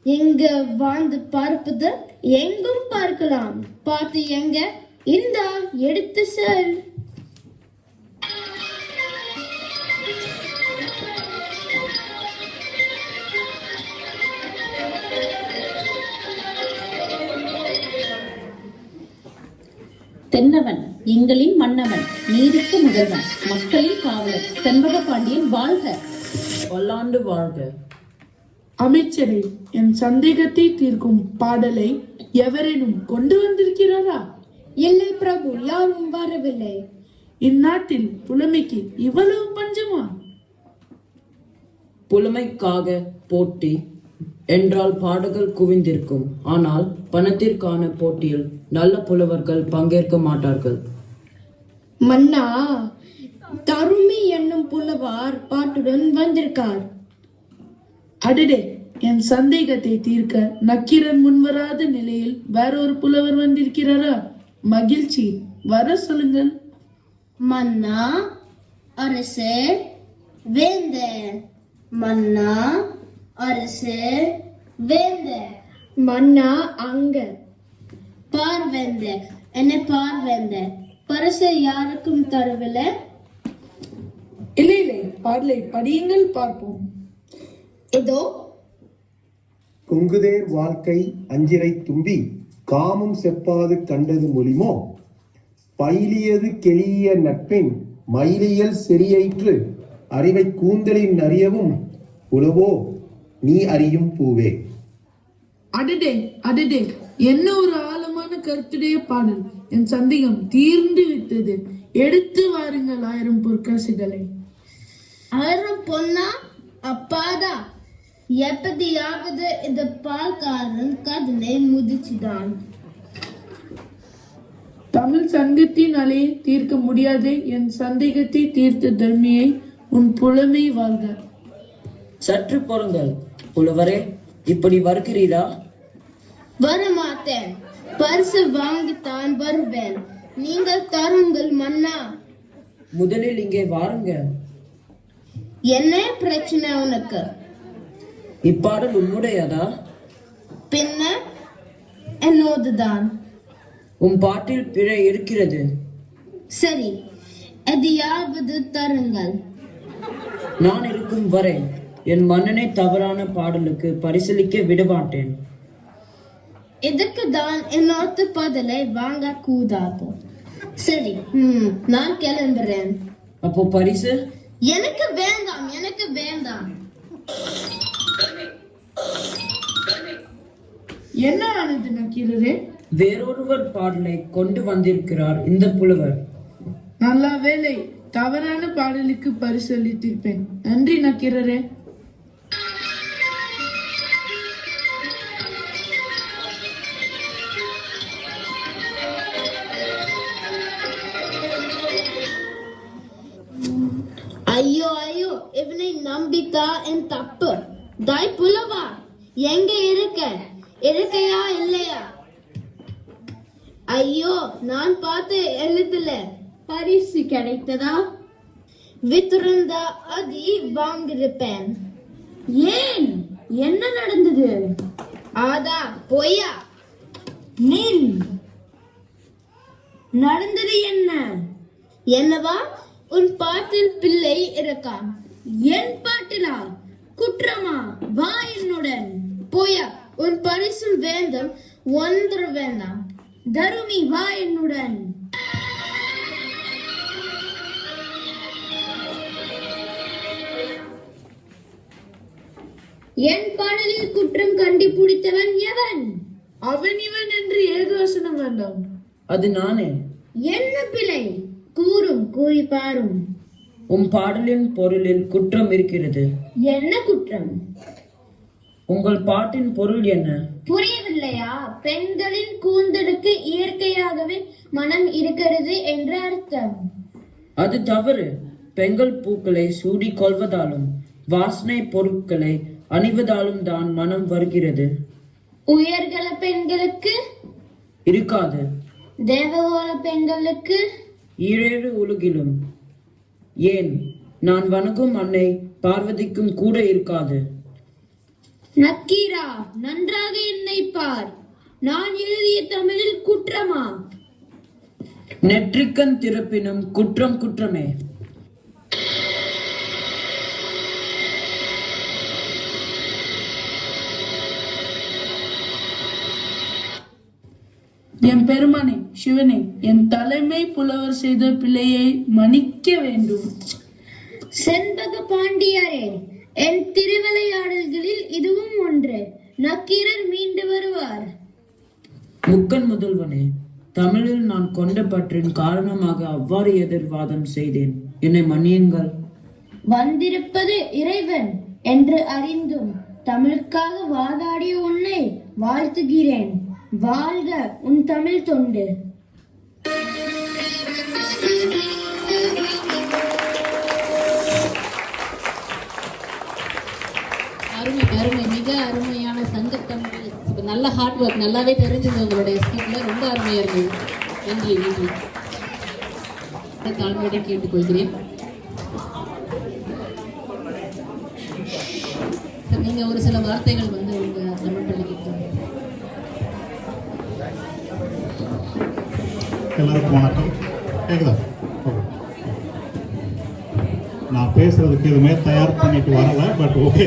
Speaker 4: எங்க வாழ்ந்து பார்ப்பது எங்கும் பார்க்கலாம். பார்த்து எங்க? இந்தா எடுத்து செல்.
Speaker 9: தென்னவன் எங்களின் மன்னவன், நீதிக்கு முதல்வன், மக்களின் காவலர், செண்பக பாண்டியன் வாழ்க.
Speaker 3: பல்லாண்டு வாழ்க.
Speaker 8: அமைச்சரே, என் சந்தேகத்தை தீர்க்கும் பாடலை எவரேனும் கொண்டு வந்திருக்கிறாரா?
Speaker 4: இல்லை பிரபு, யாரும் வரவில்லை.
Speaker 8: இந்நாட்டில் புலமைக்கு இவ்வளவு பஞ்சமா?
Speaker 10: புலமைக்காக போட்டி என்றால் பாடல்கள் குவிந்திருக்கும். ஆனால் பணத்திற்கான போட்டியில் நல்ல புலவர்கள் பங்கேற்க மாட்டார்கள்.
Speaker 4: மன்னா, தருமி என்னும் புலவர் பாட்டுடன் வந்திருக்கார்.
Speaker 8: அடடே, என் சந்தேகத்தை தீர்க்க நக்கீரன் முன்வராத நிலையில் வேறொரு புலவர் வந்திருக்கிறாரா? மகிழ்ச்சி, வர சொல்லுங்கள்.
Speaker 4: மன்னா, அரசே, வேந்தர். மன்னா, அரசே, வேந்தர். மன்னா அங்க பார்வேந்தர். என்ன பார்வேந்தர்? பரிசு யாருக்கும் தரவில்லை.
Speaker 8: இல்லை, பாடலை படியுங்கள் பார்ப்போம்.
Speaker 4: இதோ.
Speaker 11: கொங்குதேர் வாழ்க்கை அஞ்சிரை தும்பி காமம் செப்பாது கண்டது மொழிமோ, பயிலியது கெளிய நட்பின் மயிலியல் செறியற்று அறிவை கூந்தலின் அறியவும் உலவோ நீ அறியும் பூவே.
Speaker 8: அடடே, என்ன ஒரு ஆழமான கருத்துடைய பாடல். என் சந்தேகம் தீர்ந்து விட்டது. எடுத்து வாருங்கள் 1000 பொற்காசுகளை.
Speaker 4: 1000 பொன்னா? அப்பாடா, எப்படியாவது இந்த பால்காரன் கடனை முடிச்சுதான்.
Speaker 8: தமிழ் சங்கத்தின் அலையை தீர்க்க முடியாத என் சந்தேகத்தை தீர்த்த தர்மியை உன் புலமை வாழ்க.
Speaker 10: சற்று பொறுங்கள் புலவரே, இப்படி வருகிறீரா?
Speaker 4: வரமாட்டேன். பரிசு வாங்கித்தான் வருவேன். நீங்கள் தருங்கள் மன்னா.
Speaker 10: முதலில் இங்கே வாருங்க.
Speaker 4: என்ன பிரச்சனை உனக்கு?
Speaker 10: இப்பாடல் உன்னுடையதா?
Speaker 4: பின்ன என்னோதுதான்.
Speaker 10: உன் பாட்டில் பிழை இருக்கிறது.
Speaker 4: சரி, எதையாவது தருங்கள்.
Speaker 10: நான் இருக்கும் வரை என் மன்னனை தவறான பாடலுக்கு பரிசீலிக்க விடமாட்டேன்.
Speaker 4: இதுக்கு தான் என்னோட பதிலை வாங்க கூடாது. சரி, நான் கிளம்புறேன்.
Speaker 10: அப்போ பரிசு?
Speaker 4: எனக்கு வேண்டாம், எனக்கு வேண்டாம்.
Speaker 8: என்ன ஆனது நக்கீரரே?
Speaker 10: வேறொருவர் பாடலை கொண்டு வந்திருக்கிறார் இந்த புலவர்.
Speaker 8: நல்ல வேலை, தவறான பாடலுக்கு பரிசளித்திருப்பேன். நன்றி நக்கீரரே.
Speaker 4: ஐயோ ஐயோ, இவனை நம்பித்தா என் தப்பு. தாய் புலவா, எங்க இருக்கையா இல்லையா? ஐயோ, நான் பார்த்து எழுதல. பரிசு கிடைத்ததா? வித்திருந்தா அதி வாங்கிருப்பேன். ஏன், என்ன நடந்தது? ஆதா பொய்யா? நில். நடந்தது என்ன? என்னவா? உன் பாட்டில் பிள்ளை இருக்கான். என் பாட்டிலா? குற்றமா? வா என்னுடன். போயா, உன் பரிசு வேண்டும். ஒன்று வேண்டாம். தருமி, வா என்னுடன். என் பாடலில் குற்றம் கண்டுபிடித்தவன் எவன்?
Speaker 8: அவன் இவன் என்று ஏது வசனம் வேண்டாம்.
Speaker 10: அது நானே.
Speaker 4: என்ன பிழை? கூறும், கூறி பாரும்.
Speaker 10: உன் பாடலின் பொருளில் குற்றம் இருக்கிறது.
Speaker 4: என்ன குற்றம்?
Speaker 10: உங்கள் பாட்டின் பொருள் என்ன?
Speaker 4: புரியவில்லையா? பெண்களின் கூந்தலுக்கு இயற்கையாகவே மனம் இருக்கிறது என்று அர்த்தம்.
Speaker 10: அது தவறு. பெண்கள் பூக்களை சூடிக் கொள்வதாலும் வாசனை பொருட்களை அணிவதாலும் தான் மனம் வருகிறது.
Speaker 4: உயர்கல பெண்களுக்கு
Speaker 10: இருக்காது.
Speaker 4: தேவகோல பெண்களுக்கு?
Speaker 10: ஈரேழு உலகிலும். ஏன், நான் வணங்கும் அன்னை பார்வதிக்கும் கூட இருக்காது.
Speaker 4: நக்கீரா, நன்றாக என்னை பார். நான் எழுதிய தமிழில் குற்றமா?
Speaker 10: நெற்றிக்கண் திறப்பினும் குற்றம் குற்றமே.
Speaker 8: என் பெருமானே, சிவனே, என் தலைமை புலவர் செய்த பிழையை மன்னிக்க வேண்டும்.
Speaker 4: செண்பக பாண்டியரே, என் திருவிளையாடல்களில் இதுவும் ஒன்று. நக்கீரர் மீண்டு வருவார்.
Speaker 10: முக்கன் முதல்வனே, தமிழில் நான் கொண்ட பற்றின் காரணமாக அவ்வாறு எதிர்வாதம் செய்தேன். என்னை மன்னியுங்கள்.
Speaker 4: வந்திருப்பது இறைவன் என்று அறிந்தும் தமிழுக்காக வாதாடிய உன்னை வாழ்த்துகிறேன். வாழ்க உன் தமிழ் தொண்டு.
Speaker 2: அருமை அருமை, மிக அருமையான சங்கத்தமிழ். நல்ல ஹார்ட் ஒர்க், நல்லாவே தெரிஞ்சது உங்களுடைய ஸ்பீக்ல. ரொம்ப அருமையா இருந்தது. நன்றி நன்றி. தாழ்மையோட கேட்டுக்கொள்கிறேன். நீங்க ஒரு சில வார்த்தைகள் வந்து உங்க தமிழ் பள்ளிக்கு.
Speaker 7: எல்லாருக்கும் வணக்கம். கேக்குதா? நான் பேசுறதுக்கு எதுவுமே தயார் பண்ணிட்டு வரல, பட் ஓகே.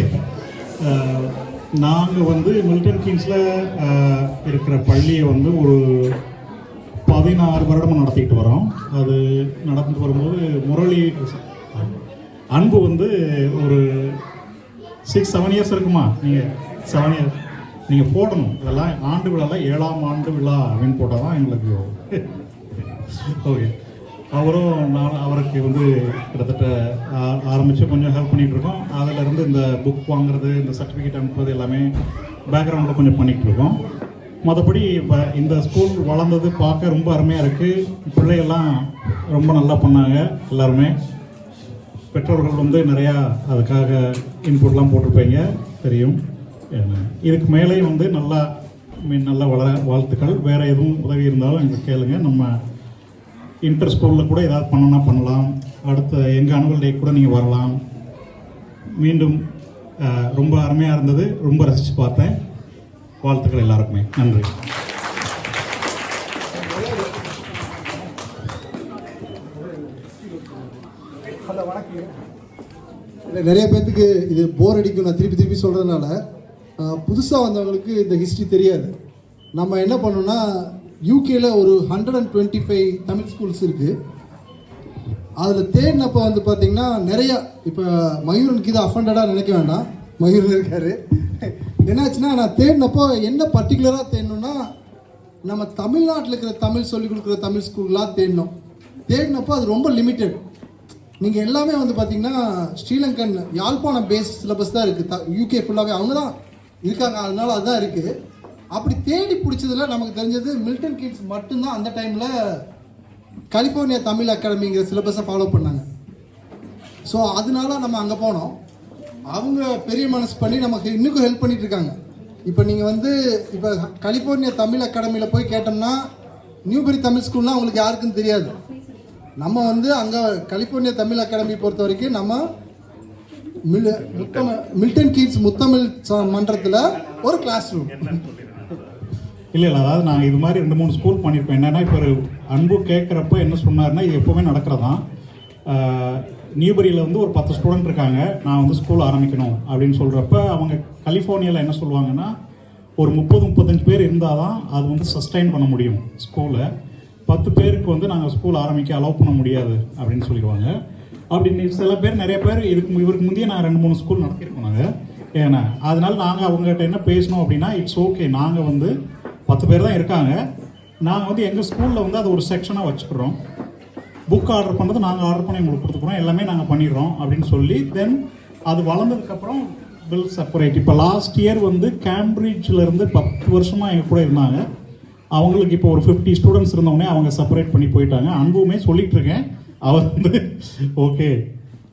Speaker 7: நாங்கள் வந்து மில்டன் கிங்ஸில் இருக்கிற பள்ளியை வந்து ஒரு 16 வருடமாக நடத்திக்கிட்டு வரோம். அது நடந்துட்டு வரும்போது முரளி அன்பு வந்து ஒரு 6-7 இயர்ஸ் இருக்குமா? நீங்கள் 7 இயர்ஸ் நீங்கள் போடணும். இதெல்லாம் ஆண்டு விழாவில் 7ஆம் ஆண்டு விழா அப்படின்னு போட்டால் தான் எங்களுக்கு ஓகே. அவரும் நான் அவருக்கு வந்து கிட்டத்தட்ட ஆரம்பித்து கொஞ்சம் ஹெல்ப் பண்ணிகிட்ருக்கோம். அதிலேருந்து இந்த புக் வாங்குறது, இந்த சர்டிஃபிகேட் அனுப்புறது எல்லாமே பேக்ரவுண்டில் கொஞ்சம் பண்ணிகிட்ருக்கோம். மற்றபடி இப்போ இந்த ஸ்கூல் வளர்ந்தது பார்க்க ரொம்ப அருமையாக இருக்குது. பிள்ளைகள்லாம் ரொம்ப நல்லா பண்ணாங்க எல்லாருமே. பெற்றோர்கள் வந்து நிறையா அதுக்காக இன்புட்லாம் போட்டிருப்பீங்க தெரியும். இதுக்கு மேலே வந்து நல்லா வளர வாழ்த்துக்கள். வேறு எதுவும் உதவி இருந்தாலும் எங்களுக்கு கேளுங்க. நம்ம இன்டர் ஸ்கூலில் கூட ஏதாவது பண்ணணும்னா பண்ணலாம். அடுத்த எங்கள் அனுவல் டே கூட நீங்கள் வரலாம். மீண்டும் ரொம்ப அருமையாக இருந்தது. ரொம்ப ரசித்து பார்த்தேன். வாழ்த்துக்கள் எல்லாருக்குமே. நன்றி.
Speaker 12: நிறைய பேர்த்துக்கு இது போர் அடிக்கும். நான் திருப்பி சொல்கிறதுனால புதுசாக வந்தவங்களுக்கு இந்த ஹிஸ்ட்ரி தெரியாது. நம்ம என்ன பண்ணோம்னா யூகேல ஒரு 125 தமிழ் ஸ்கூல்ஸ் இருக்குது. அதில் தேடினப்போ வந்து பார்த்திங்கன்னா நிறையா, இப்போ மயூரனுக்கு இது அஃபண்டடாக நினைக்க வேண்டாம், மயூரன் இருக்கார். என்னாச்சுன்னா நான் தேடினப்போ என்ன பர்டிகுலராக தேடணும்னா நம்ம தமிழ்நாட்டில் இருக்கிற தமிழ் சொல்லிக் கொடுக்குற தமிழ் ஸ்கூல்லாம் தேடினப்போ அது ரொம்ப லிமிட்டட். நீங்கள் எல்லாமே வந்து பார்த்தீங்கன்னா ஸ்ரீலங்கன் யாழ்ப்பாணம் பேஸ் சிலபஸ் தான் இருக்குது. யூகே ஃபுல்லாகவே அவங்க தான் இருக்காங்க, அதனால அதுதான் இருக்குது. அப்படி தேடி பிடிச்சதில் நமக்கு தெரிஞ்சது மில்டன் கிட்ஸ் மட்டும்தான் அந்த டைமில் கலிஃபோர்னியா தமிழ் அகாடமிங்கிற சிலபஸை ஃபாலோ பண்ணாங்க. ஸோ அதனால நம்ம அங்கே போனோம். அவங்க பெரிய மனசு பண்ணி நமக்கு இன்னும் ஹெல்ப் பண்ணிட்டு இருக்காங்க. இப்போ நீங்கள் வந்து இப்போ கலிஃபோர்னியா தமிழ் அகாடமியில் போய் கேட்டோம்னா நியூபெரி தமிழ் ஸ்கூல்னால் அவங்களுக்கு யாருக்குன்னு தெரியாது. நம்ம வந்து அங்கே கலிஃபோர்னியா தமிழ் அகாடமி பொறுத்த வரைக்கும் நம்ம மில்டன் கீட்ஸ் முத்தமிழ் மன்றத்தில் ஒரு கிளாஸ் ரூம்.
Speaker 7: இல்லை அதாவது நான் இது மாதிரி 2-3 ஸ்கூல் பண்ணியிருப்பேன். என்னென்னா இப்போ ஒரு அன்பு கேட்குறப்ப என்ன சொன்னார்னா, இது எப்போவுமே நடக்கிறதான். நியூபரியில் வந்து ஒரு 10 ஸ்டூடெண்ட் இருக்காங்க, நான் வந்து ஸ்கூல் ஆரம்பிக்கணும் அப்படின்னு சொல்கிறப்ப அவங்க கலிஃபோர்னியாவில் என்ன சொல்லுவாங்கன்னா, ஒரு 30-35 பேர் இருந்தால் தான் அது வந்து சஸ்டைன் பண்ண முடியும் ஸ்கூலை. 10 பேருக்கு வந்து நாங்கள் ஸ்கூல் ஆரம்பிக்க அலோவ் பண்ண முடியாது அப்படின்னு சொல்லிடுவாங்க. அப்படின்னு சில பேர் நிறைய பேர் இவருக்கு முந்தைய நான் 2-3 ஸ்கூல் நடத்தியிருக்கோம் நாங்கள். ஏன்னா அதனால நாங்கள் அவங்ககிட்ட என்ன பேசணும் அப்படின்னா, இட்ஸ் ஓகே, நாங்கள் வந்து 10 பேர் தான் இருக்காங்க, நாங்கள் வந்து எங்கள் ஸ்கூலில் வந்து அது ஒரு செக்ஷனாக வச்சுக்கிறோம். புக் ஆர்டர் பண்ணுறது நாங்கள் ஆர்டர் பண்ணி உங்களுக்கு கொடுத்துக்குறோம், எல்லாமே நாங்கள் பண்ணிடுறோம் அப்படின்னு சொல்லி தென் அது வளர்ந்ததுக்கப்புறம் வில் செப்பரேட். இப்போ லாஸ்ட் இயர் வந்து கேம்பிரிட்ஜிலேருந்து 10 வருஷமாக எங்கள் கூட இருந்தாங்க. அவங்களுக்கு இப்போ ஒரு 50 ஸ்டூடெண்ட்ஸ் இருந்தவொடனே அவங்க செப்பரேட் பண்ணி போயிட்டாங்க. அன்புமே சொல்லிட்டு இருக்கேன், அவர் வந்து ஓகே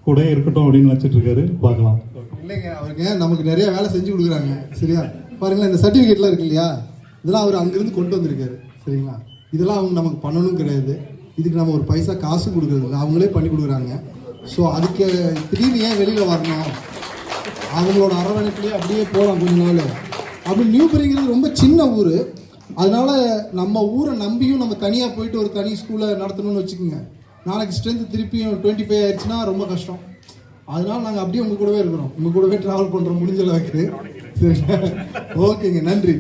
Speaker 7: கூட இருக்கட்டும் அப்படின்னு நினச்சிட்டு இருக்காரு. பார்க்கலாம்.
Speaker 12: இல்லைங்க, அவருக்கு நமக்கு நிறைய வேலை செஞ்சு கொடுக்குறாங்க. சரியா பாருங்களேன், இந்த சர்டிஃபிகேட்லாம் இருக்கு இல்லையா, இதெல்லாம் அவர் அங்கேருந்து கொண்டு வந்திருக்காரு. சரிங்களா, இதெல்லாம் அவங்க நமக்கு பண்ணணும் கிடையாது. இதுக்கு நம்ம ஒரு பைசா காசு கொடுக்குறது இல்லை, அவங்களே பண்ணி கொடுக்குறாங்க. ஸோ அதுக்கு திடீர்னு ஏன் வெளியில் வரணும், அவங்களோட அரவணைப்புலேயே அப்படியே போகலாம் கொஞ்ச நாள். அப்படி நியூபெரிங்கிறது ரொம்ப சின்ன ஊர், அதனால நம்ம ஊரை நம்பியும் நம்ம தனியாக போயிட்டு ஒரு தனி ஸ்கூலை நடத்தணும்னு வச்சுக்கோங்க, நாளைக்கு ஸ்ட்ரென்த் திருப்பியும் 25 ஆயிடுச்சுன்னா ரொம்ப கஷ்டம். அதனால நாங்கள் அப்படியே உங்கள் கூடவே இருக்கிறோம், உங்கள் கூடவே ட்ராவல் பண்ணுறோம் முடிஞ்ச அளவுக்கு. சரி, ஓகேங்க, நன்றி.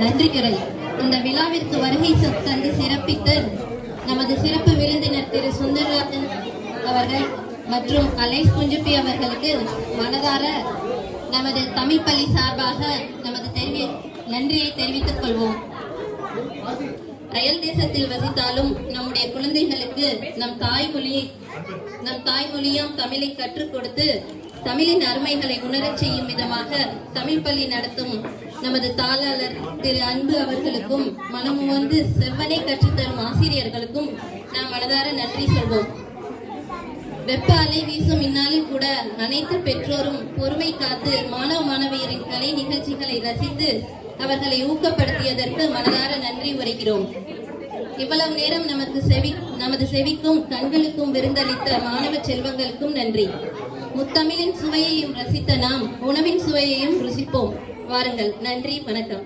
Speaker 1: நன்றி கரை. இந்த விழாவிற்கு வருகை தந்து சிறப்பித்த நமது சிறப்பு விருந்தினர் திரு சுந்தரராஜன் அவர்கள் மற்றும் அலைஸ் குஞ்சுப்பி அவர்களுக்கு மனதார நமது தமிழ் பள்ளி சார்பாக நமது நன்றியை தெரிவித்துக் கொள்வோம். அயல் தேசத்தில் வசித்தாலும் நம்முடைய குழந்தைகளுக்கு நம் தாய்மொழியாம் தமிழை கற்றுக் கொடுத்து தமிழின் அருமைகளை உணரச் செய்யும் விதமாக தமிழ் பள்ளி நடத்தும் நமது தாளாளர் திரு அன்பு அவர்களுக்கும் மனமு வந்து செவ்வனை கற்றுத்தரும் ஆசிரியர்களுக்கும் நாம் மனதார நன்றி சொல்வோம். வெப்ப அலை வீசும் இந்நாளில் கூட அனைத்து பெற்றோரும் பொறுமை காத்து மாணவ மாணவியரின் கலை நிகழ்ச்சிகளை ரசித்து அவர்களை ஊக்கப்படுத்தியதற்கு மனதார நன்றி உரைக்கிறோம். இவ்வளவு நேரம் நமது செவிக்கும் கண்களுக்கும் விருந்தளித்த மாணவ செல்வங்களுக்கும் நன்றி. முத்தமிழின் சுவையையும் ரசித்த நாம் உணவின் சுவையையும் ருசிப்போம். வாருங்கள். நன்றி, வணக்கம்.